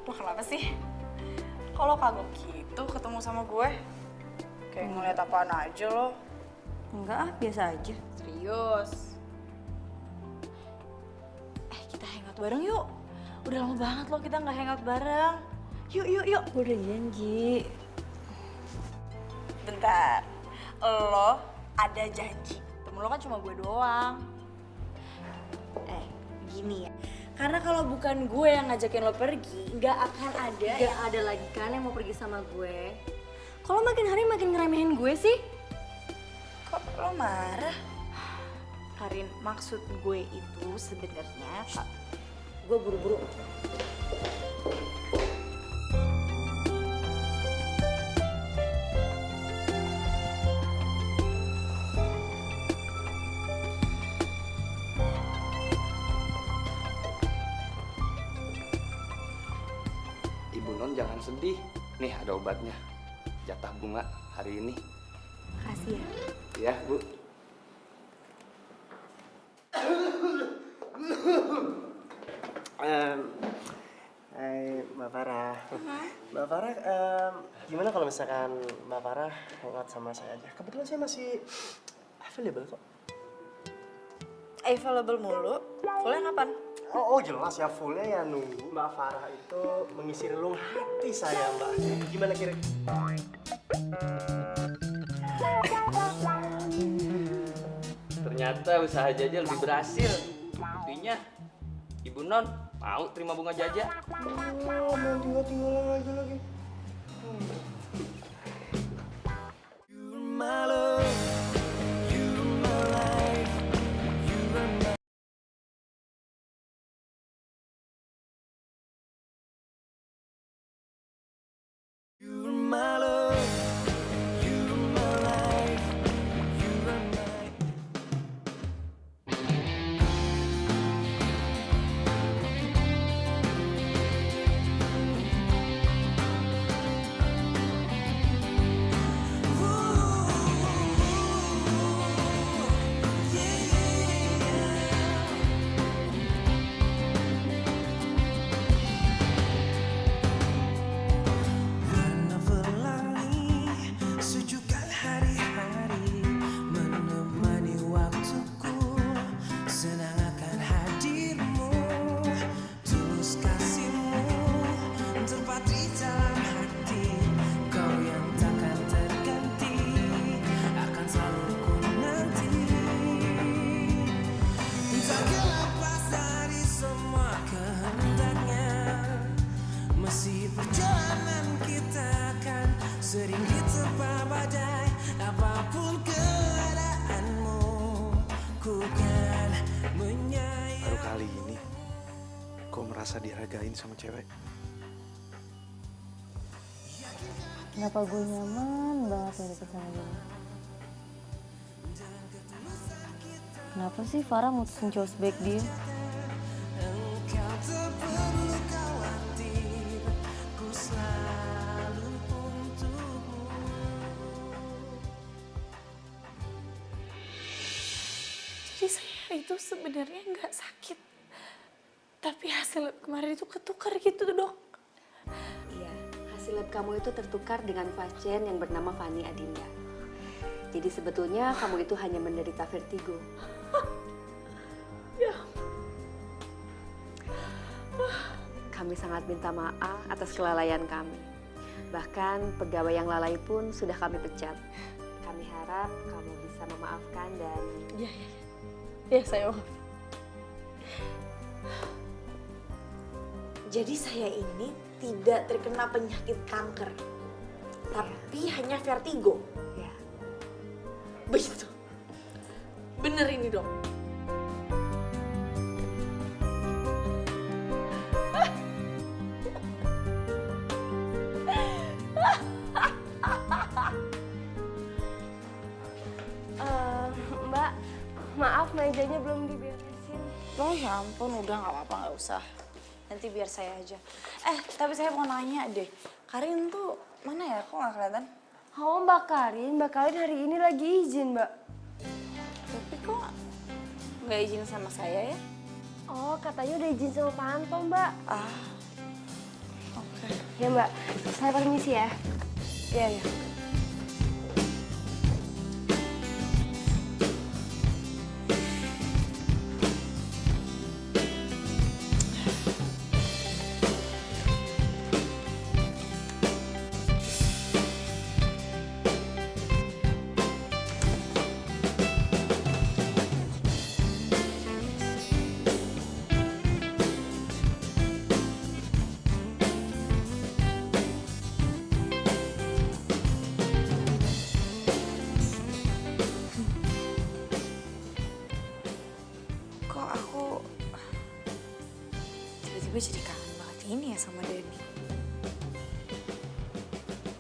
Lo kenapa sih? Kalau kagok gitu ketemu sama gue? Kayak ngeliat apaan aja lo. Enggak ah, biasa aja. Serius. Kita hangout bareng yuk. Udah lama banget lo kita nggak hangout bareng. Yuk, yuk, yuk. Gue udah janji. Bentar. Lo ada janji. Temen lo kan cuma gue doang. Gini ya. Karena kalau bukan gue yang ngajakin lo pergi, nggak akan ada. Gak ada lagi kan yang mau pergi sama gue. Kalau makin hari makin ngeremehin gue sih. Kok lo marah? Karin, maksud gue itu sebenarnya gue buru-buru. Ibu Non jangan sedih. Nih ada obatnya. Jatah bunga hari ini. Makasih ya. Ya, Bu. Hai Mbak Farah. Mbak Farah, gimana kalau misalkan Mbak Farah hangout sama saya aja? Kebetulan saya masih available kok. Available mulu? Fullnya kapan? Oh jelas ya, fullnya ya nunggu Mbak Farah itu mengisi relung hati saya, Mbak. Gimana kira-kira? Ternyata usaha Jaja lebih berhasil. Buktinya Ibu Non mau terima bunga Jaja. Oh, main tinggal-tinggalan aja lagi. My love, you're my life, you're my You're my love, you're my life, you're my When I feel like ngerasa dihargain sama cewek. Kenapa gue nyaman banget ya deket sama dia? Kenapa sih Farah mutusin cowok sebaik dia? Engkau tak perlu khawatir, ku selalu untukmu. Jadi saya itu sebenarnya nggak sakit. Tapi hasil lab kemarin itu ketukar gitu dok. Iya, hasil lab kamu itu tertukar dengan pasien yang bernama Fani Adinda. Jadi sebetulnya kamu itu hanya menderita vertigo. Kami sangat minta maaf atas kelalaian kami. Bahkan pegawai yang lalai pun sudah kami pecat. Kami harap kamu bisa memaafkan dan... Ya saya maaf. Jadi saya ini tidak terkena penyakit kanker, tapi hanya vertigo. Ya. Begitu. Bener ini dok. Mbak, maaf mejanya belum diberesin. Oh ya ampun, udah nggak apa-apa, nggak usah. Nanti biar saya aja. Tapi saya mau nanya deh, Karin tuh mana ya? Kok nggak kelihatan? Oh Mbak Karin hari ini lagi izin Mbak. Tapi kok nggak izin sama saya ya? Oh katanya udah izin sama Pak Anto Mbak. Oke. Ya Mbak, saya permisi ya. Iya, iya. Kok aku tiba-tiba jadi kangen banget ini ya sama Denny.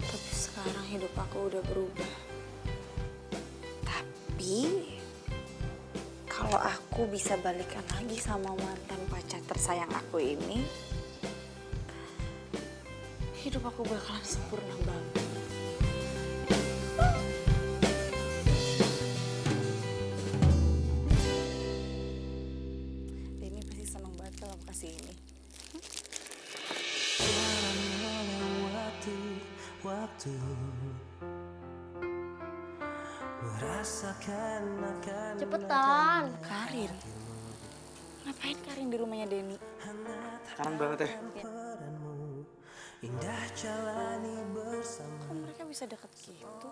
Tapi sekarang hidup aku udah berubah. Tapi kalau aku bisa balikan lagi sama mantan pacar tersayang aku ini, hidup aku bakalan sempurna banget. Denny pasti seneng banget kalau aku kasih ini. Waktu merasakan akan Cepetan. Karin. Ngapain Karin di rumahnya Denny? Kangen banget ya. padamu, indah jalani bersama. Kok mereka bisa deket gitu?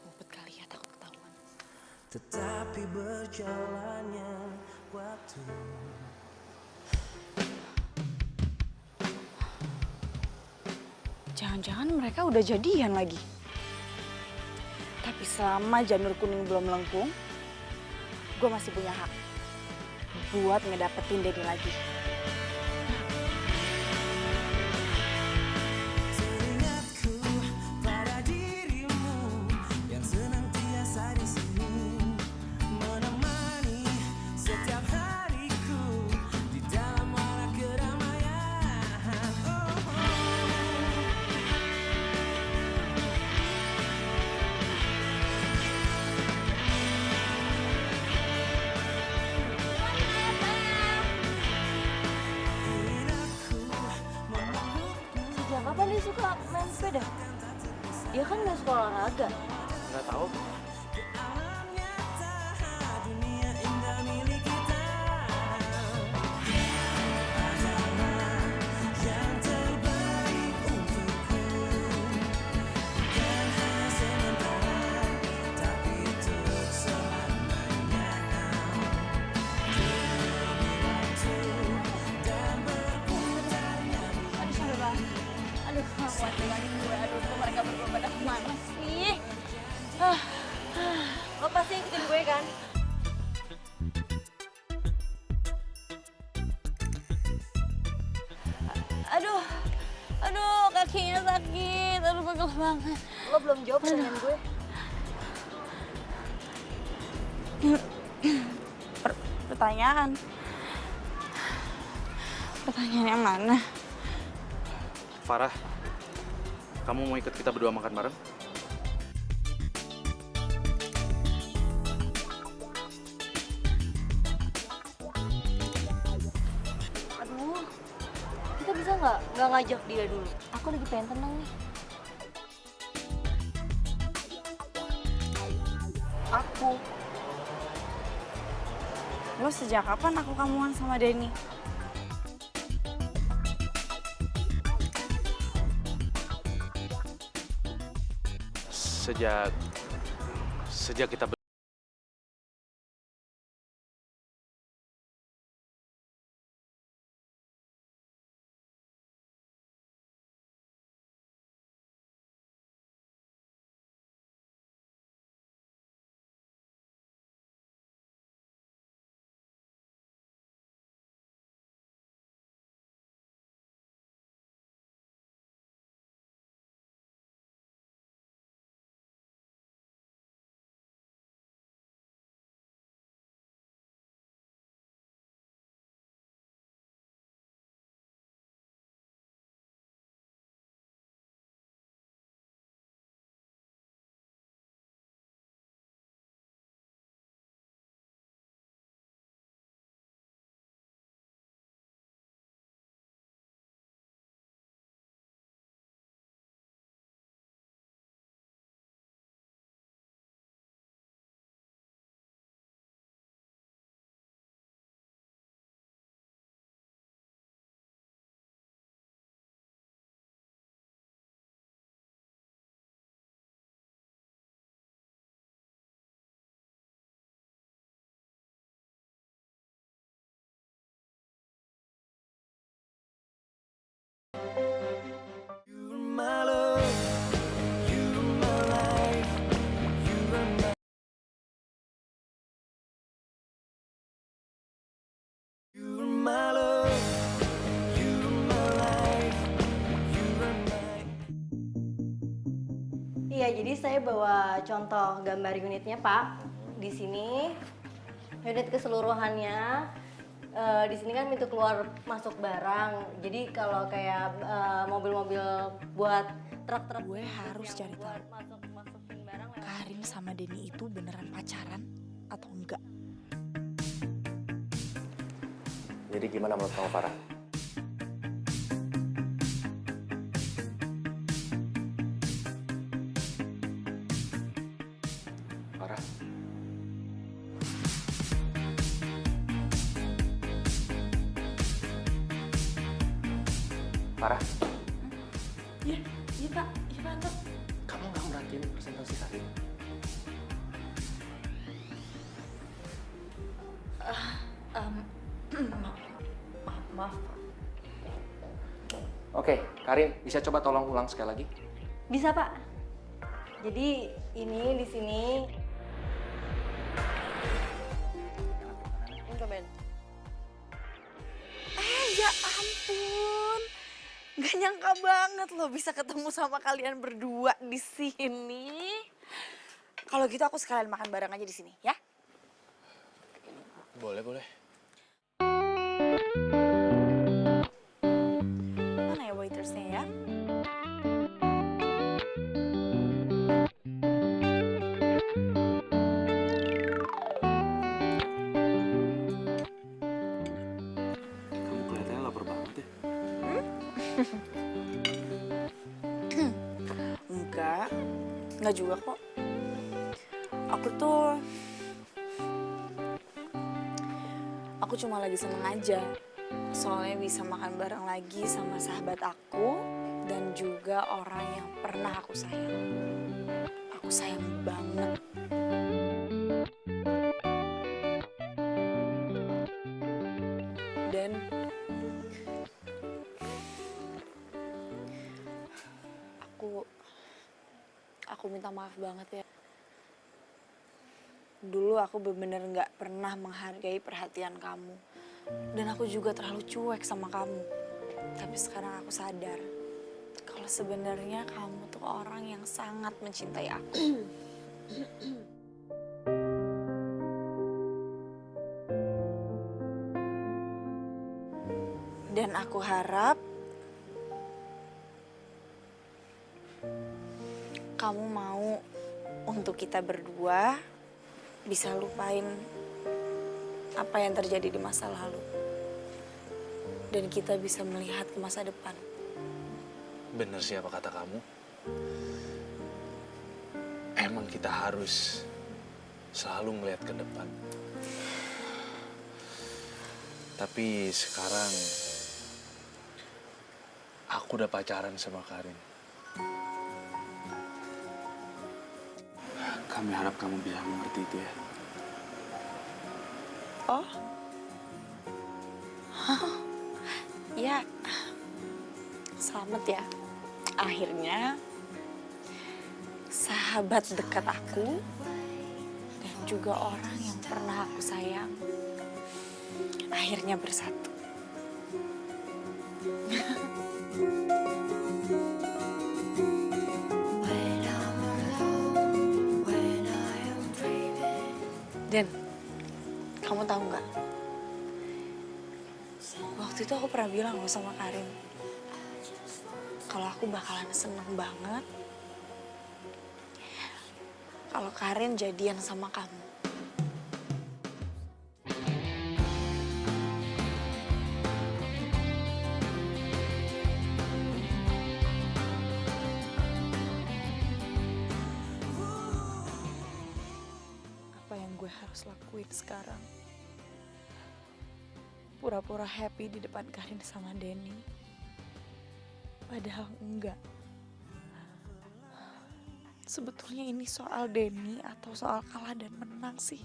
Ngumpet kali ya, takut ketahuan. Tetapi berjalannya waktu. Jangan-jangan mereka udah jadian lagi. Tapi selama janur kuning belum melengkung, gue masih punya hak buat ngedapetin Denny lagi. Teringatku pada dirimu yang senantiasa di sini menemani setiap hariku di dalam warna keramaian. Oh, Sejak kapan dia suka main sepeda? Dia kan nggak suka olahraga. Nggak tahu. dunia indah milik kita adalah yang terbaik untukku, bukan hanya sementara tapi untuk selamanya. Demi waktu dan berputarnya. Aduh, sampai banget. Aduh, kuat banget gue. Aduh, kok mereka berdua pada kemana sih? Aduh, aduh kakinya sakit, aduh pegel banget. Lo belum jawab pertanyaan gue. Pertanyaan? Pertanyaan yang mana? Farah, kamu mau ikut kita berdua makan bareng? Aduh, kita bisa nggak ngajak dia dulu? Aku lagi pengen tenang nih. Aku. Lo sejak kapan aku kamuan sama Denny? Sejak kita Iya, jadi saya bawa contoh gambar unitnya, Pak. Di sini unit keseluruhannya. Di sini kan pintu keluar masuk barang. Jadi kalau kayak mobil-mobil buat truk-truk, Gue harus cari tahu. masukin barang lewat. Karin sama Denny itu beneran pacaran atau enggak? Jadi gimana menurut kamu, Farah? Farah? Farah? Iya, iya Pak. Iya Pak. Kamu nggak merhatiin presentasi Karin? Maaf Pak. Oke, Karin, bisa coba tolong ulang sekali lagi? Bisa, Pak. Jadi ini di sini. Ini cobain. Ya ampun. Gak nyangka banget loh bisa ketemu sama kalian berdua di sini. Kalau gitu aku sekalian makan bareng aja di sini, ya? boleh. Mana ya waitersnya ya? Kamu kelihatannya lapar banget ya. Enggak juga kok. Aku cuma lagi seneng aja. Soalnya bisa makan bareng lagi sama sahabat aku dan juga orang yang pernah aku sayang. Aku sayang banget. Dan aku minta maaf banget ya. Dulu aku bener-bener gak pernah menghargai perhatian kamu. Dan aku juga terlalu cuek sama kamu. Tapi sekarang aku sadar kalau sebenarnya kamu tuh orang yang sangat mencintai aku. Dan aku harap kamu mau untuk kita berdua bisa lupain apa yang terjadi di masa lalu. Dan kita bisa melihat ke masa depan. Bener sih apa kata kamu. Emang kita harus selalu melihat ke depan. Tapi sekarang aku udah pacaran sama Karin. Kami harap kamu bisa mengerti itu ya. Oh? Ya, selamat ya. Akhirnya sahabat dekat aku dan juga orang yang pernah aku sayang akhirnya bersatu. Dan kamu tahu nggak? Waktu itu aku pernah bilang loh sama Karin, kalau aku bakalan seneng banget kalau Karin jadian sama kamu. Apa yang gue harus lakuin sekarang? Pura-pura happy di depan Karin sama Denny. Padahal enggak. Sebetulnya ini soal Denny atau soal kalah dan menang sih?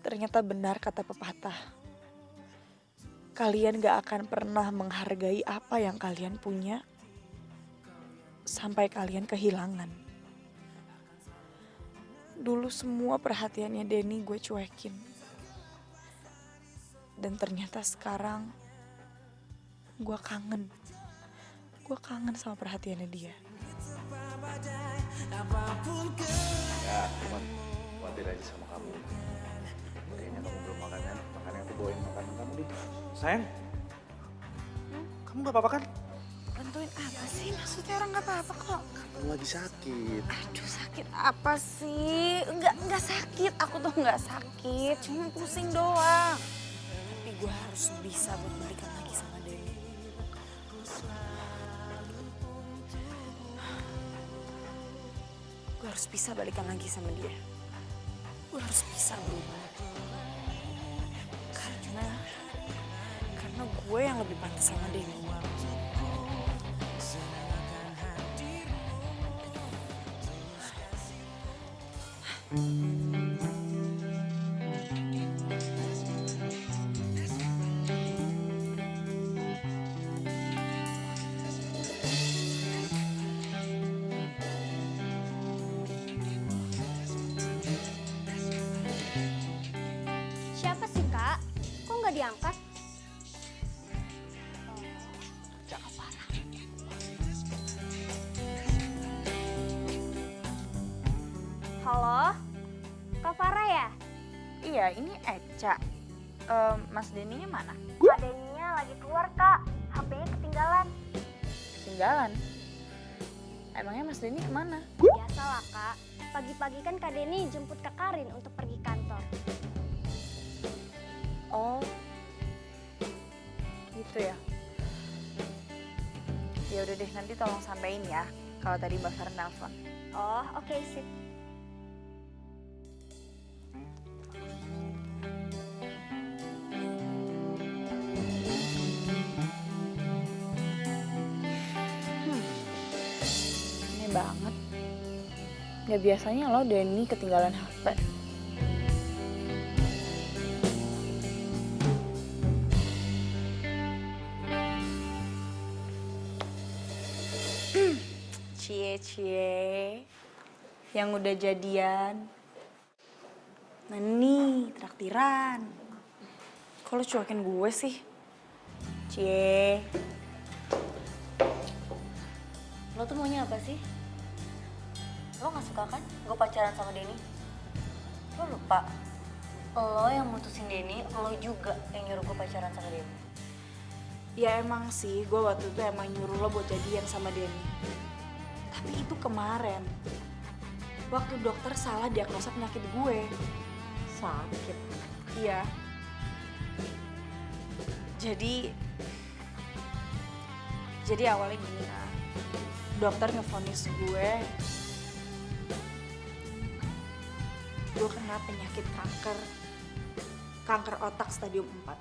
Ternyata benar kata pepatah. Kalian gak akan pernah menghargai apa yang kalian punya sampai kalian kehilangan. Dulu semua perhatiannya Denny gue cuekin. Dan ternyata sekarang gue kangen. Gue kangen sama perhatiannya dia. Ya, cuman khawatir aja sama kamu. Kayaknya kamu belum makan kan? Makanya aku bawain makanan kamu nih. Sayang, kamu gak apa-apa kan? Bantuin apa sih? Maksudnya orang gak apa-apa kok. Kamu lagi sakit. Aduh, sakit apa sih? Enggak sakit. Aku tuh enggak sakit. Cuma pusing doang. Tapi gue harus bisa buat balikan lagi sama Denny. Gue harus bisa balikan lagi sama dia. Gue harus bisa berubah. Karena gue yang lebih pantas sama Denny. Siapa sih, Kak? Kok nggak diangkat? Halo? Kak Farah ya? Iya, ini Eca. Mas Denny-nya mana? Kak Denny-nya lagi keluar, Kak. HP-nya ketinggalan. Ketinggalan. Emangnya Mas Denny kemana? Biasalah, Kak. Pagi-pagi kan Kak Denny jemput Kak Karin untuk pergi kantor. Oh, gitu ya. Ya udah deh, nanti tolong sampein ya kalau tadi Mbak Farah nelpon. Oh, oke, sip. Aneh banget. Gak biasanya lo Denny ketinggalan HP. Cie-cie yang udah jadian. Nah nih, traktiran. Kok lo cuekin gue sih? Cie. Lo tuh maunya apa sih? Lo gak suka kan gue pacaran sama Denny? Lo lupa, lo yang mutusin Denny, lo juga yang nyuruh gue pacaran sama Denny. Ya emang sih, gue waktu itu emang nyuruh lo buat jadian sama Denny. Tapi itu kemarin. Waktu dokter salah diagnosa penyakit gue. Sakit. Iya. Jadi awalnya gini kan. Dokter ngevonis gue kena penyakit kanker otak stadium 4.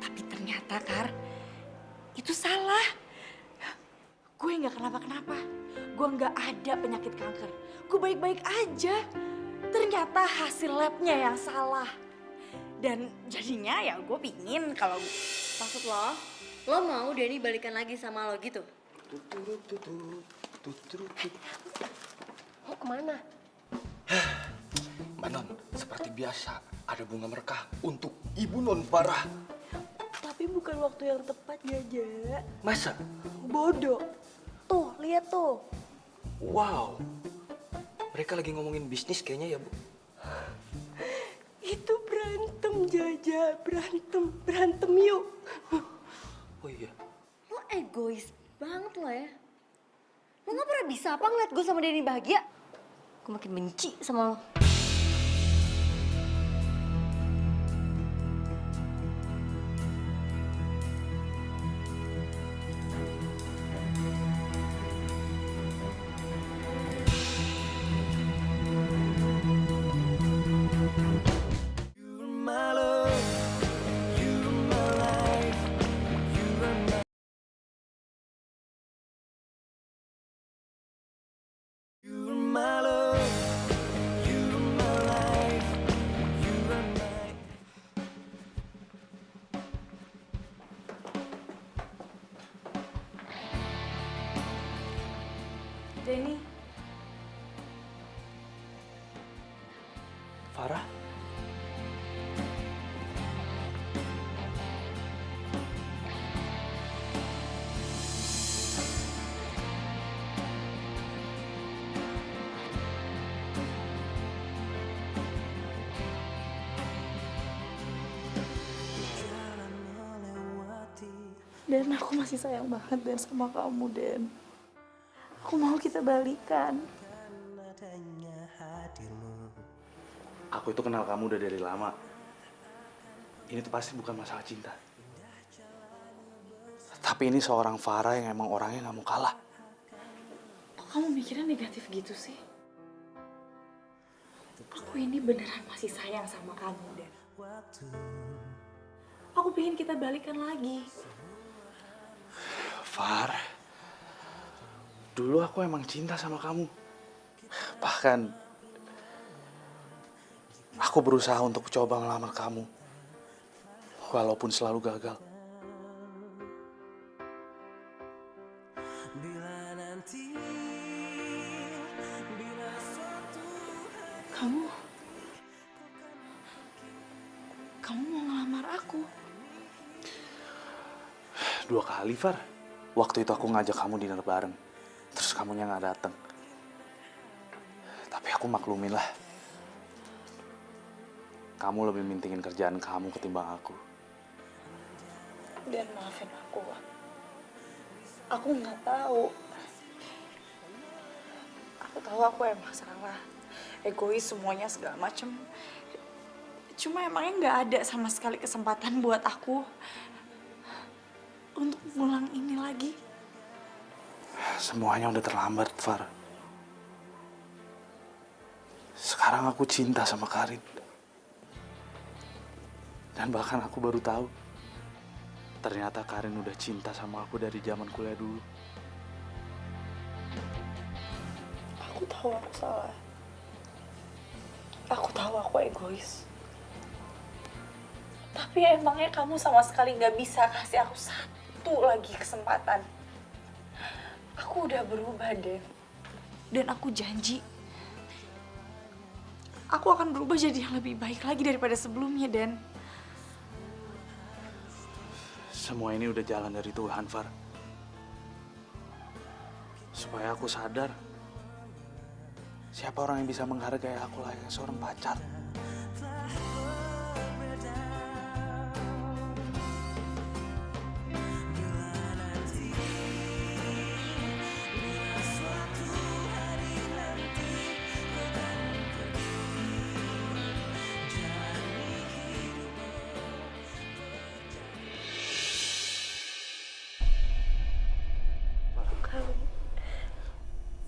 Tapi ternyata Kar, itu salah. Gue nggak kenapa-kenapa. Gue nggak ada penyakit kanker. Gue baik-baik aja. Ternyata hasil labnya yang salah. Dan jadinya ya gue pingin kalau... Maksud lo mau Denny balikan lagi sama lo gitu? Mau kemana? Mbak Non, seperti biasa ada bunga merekah untuk Ibu Non Farah. Tapi bukan waktu yang tepat, Jaja. Masa? Bodoh. Tuh, lihat tuh. Wow, mereka lagi ngomongin bisnis kayaknya ya, Bu. Itu berantem, Jaja. Berantem yuk. Oh iya. Lo egois banget lo ya. Lo gak pernah bisa apa ngeliat gue sama Denny bahagia? Gue makin benci sama lo. Denny, Farah? Dan aku masih sayang banget Dan sama kamu, Dan. Aku mau kita balikan. Aku itu kenal kamu udah dari lama. Ini tuh pasti bukan masalah cinta. Tapi ini seorang Farah yang emang orangnya gak mau kalah. Kok kamu mikirnya negatif gitu sih? Aku ini beneran masih sayang sama kamu, Dan. Aku pengen kita balikan lagi. Far, dulu aku emang cinta sama kamu. Bahkan, aku berusaha untuk coba ngelamar kamu. Walaupun selalu gagal. Kamu mau ngelamar aku? 2 kali, Far. Waktu itu aku ngajak kamu dinner bareng. Terus kamunya gak dateng. Tapi aku maklumin lah. Kamu lebih mintingin kerjaan kamu ketimbang aku. Dan maafin aku. Aku nggak tahu. Aku tahu aku emang salah. Egois semuanya segala macem. Cuma emangnya nggak ada sama sekali kesempatan buat aku untuk ngulang ini lagi. Semuanya udah terlambat, Far. Sekarang aku cinta sama Karin. Dan bahkan aku baru tahu, ternyata Karin udah cinta sama aku dari zaman kuliah dulu. Aku tahu aku salah. Aku tahu aku egois. Tapi emangnya kamu sama sekali nggak bisa kasih aku satu lagi kesempatan. Aku udah berubah, Den. Dan aku janji, aku akan berubah jadi yang lebih baik lagi daripada sebelumnya, Dan. Semua ini udah jalan dari Tuhan, Far. Supaya aku sadar, siapa orang yang bisa menghargai aku layaknya seorang pacar.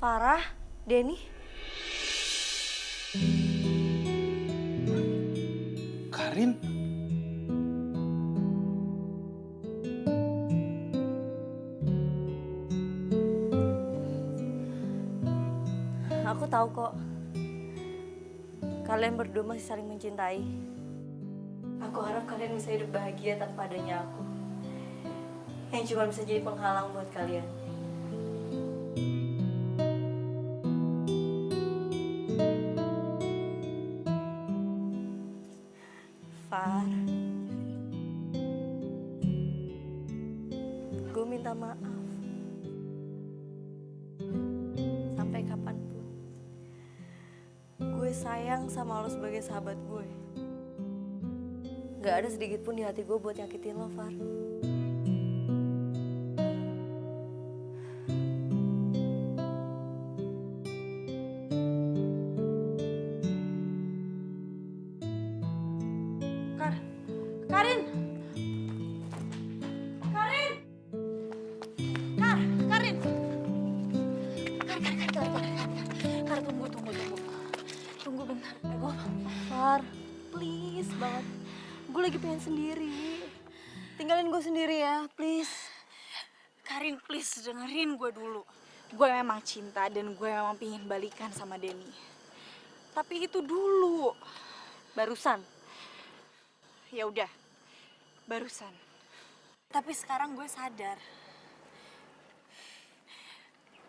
Farah, Denny. Karin? Aku tahu kok. Kalian berdua masih saling mencintai. Aku harap kalian bisa hidup bahagia tanpa adanya aku. Yang cuma bisa jadi penghalang buat kalian. Far, gue minta maaf. Sampai kapanpun, gue sayang sama lo sebagai sahabat gue. Gak ada sedikit pun di hati gue buat nyakitin lo, Far. Karin! Karin! Karin! Kar, tunggu. Tunggu bentar. Far, please banget. Gue lagi pengen sendiri. Tinggalin gue sendiri ya, please. Karin, please dengerin gue dulu. Gue memang cinta dan gue memang pingin balikan sama Denny. Tapi itu dulu. Barusan. Ya udah, barusan. Tapi sekarang gue sadar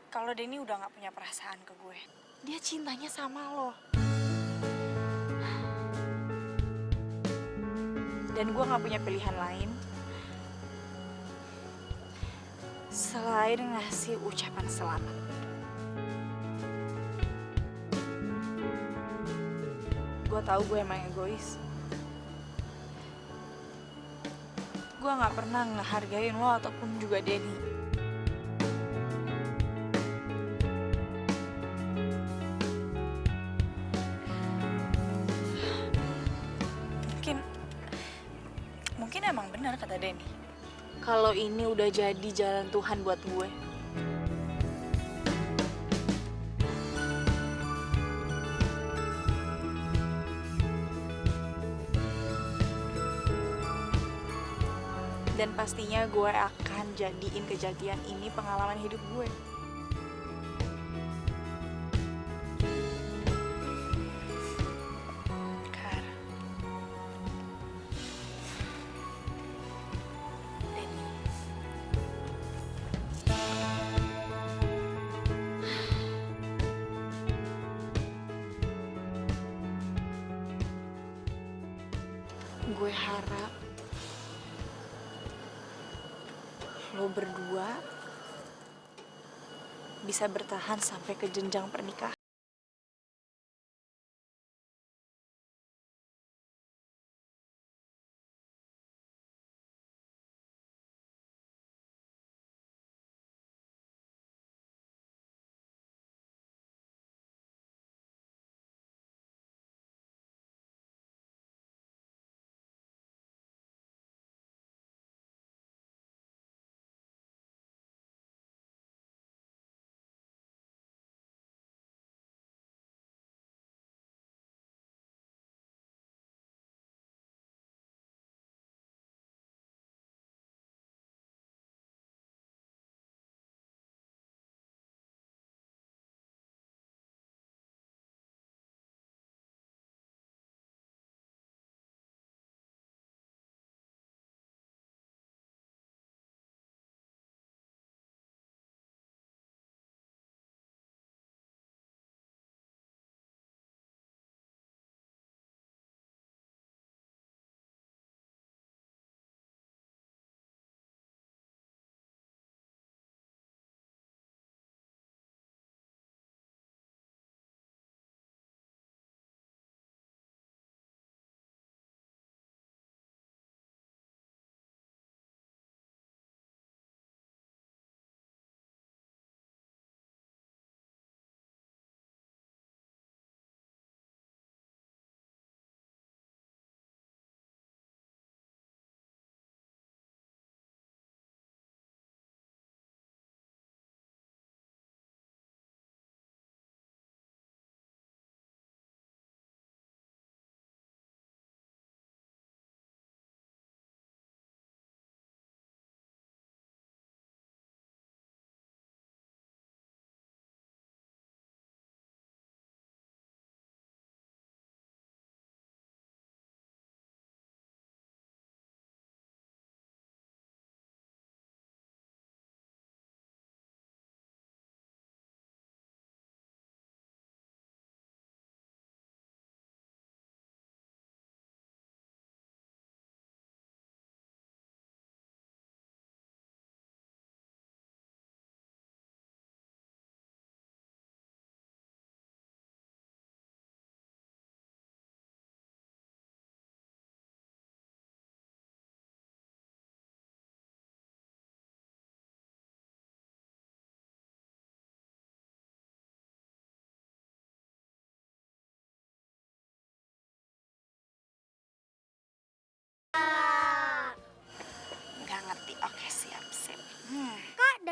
kalau Denny udah gak punya perasaan ke gue. Dia cintanya sama lo. Dan gue gak punya pilihan lain selain ngasih ucapan selamat. Gue tahu gue emang egois. Gue gak pernah ngehargain lo ataupun juga Denny. Mungkin emang benar kata Denny. Kalau ini udah jadi jalan Tuhan buat gue. Dan pastinya gue akan jadiin kejadian ini pengalaman hidup gue. Kar. Denny. Gue harap lo berdua bisa bertahan sampai ke jenjang pernikahan.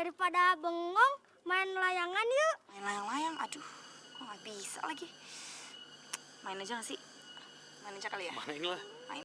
daripada bengong, main layangan yuk. Main layang-layang, aduh, kok nggak bisa lagi. Main aja nggak sih? Main aja kali ya? Main lah. Main.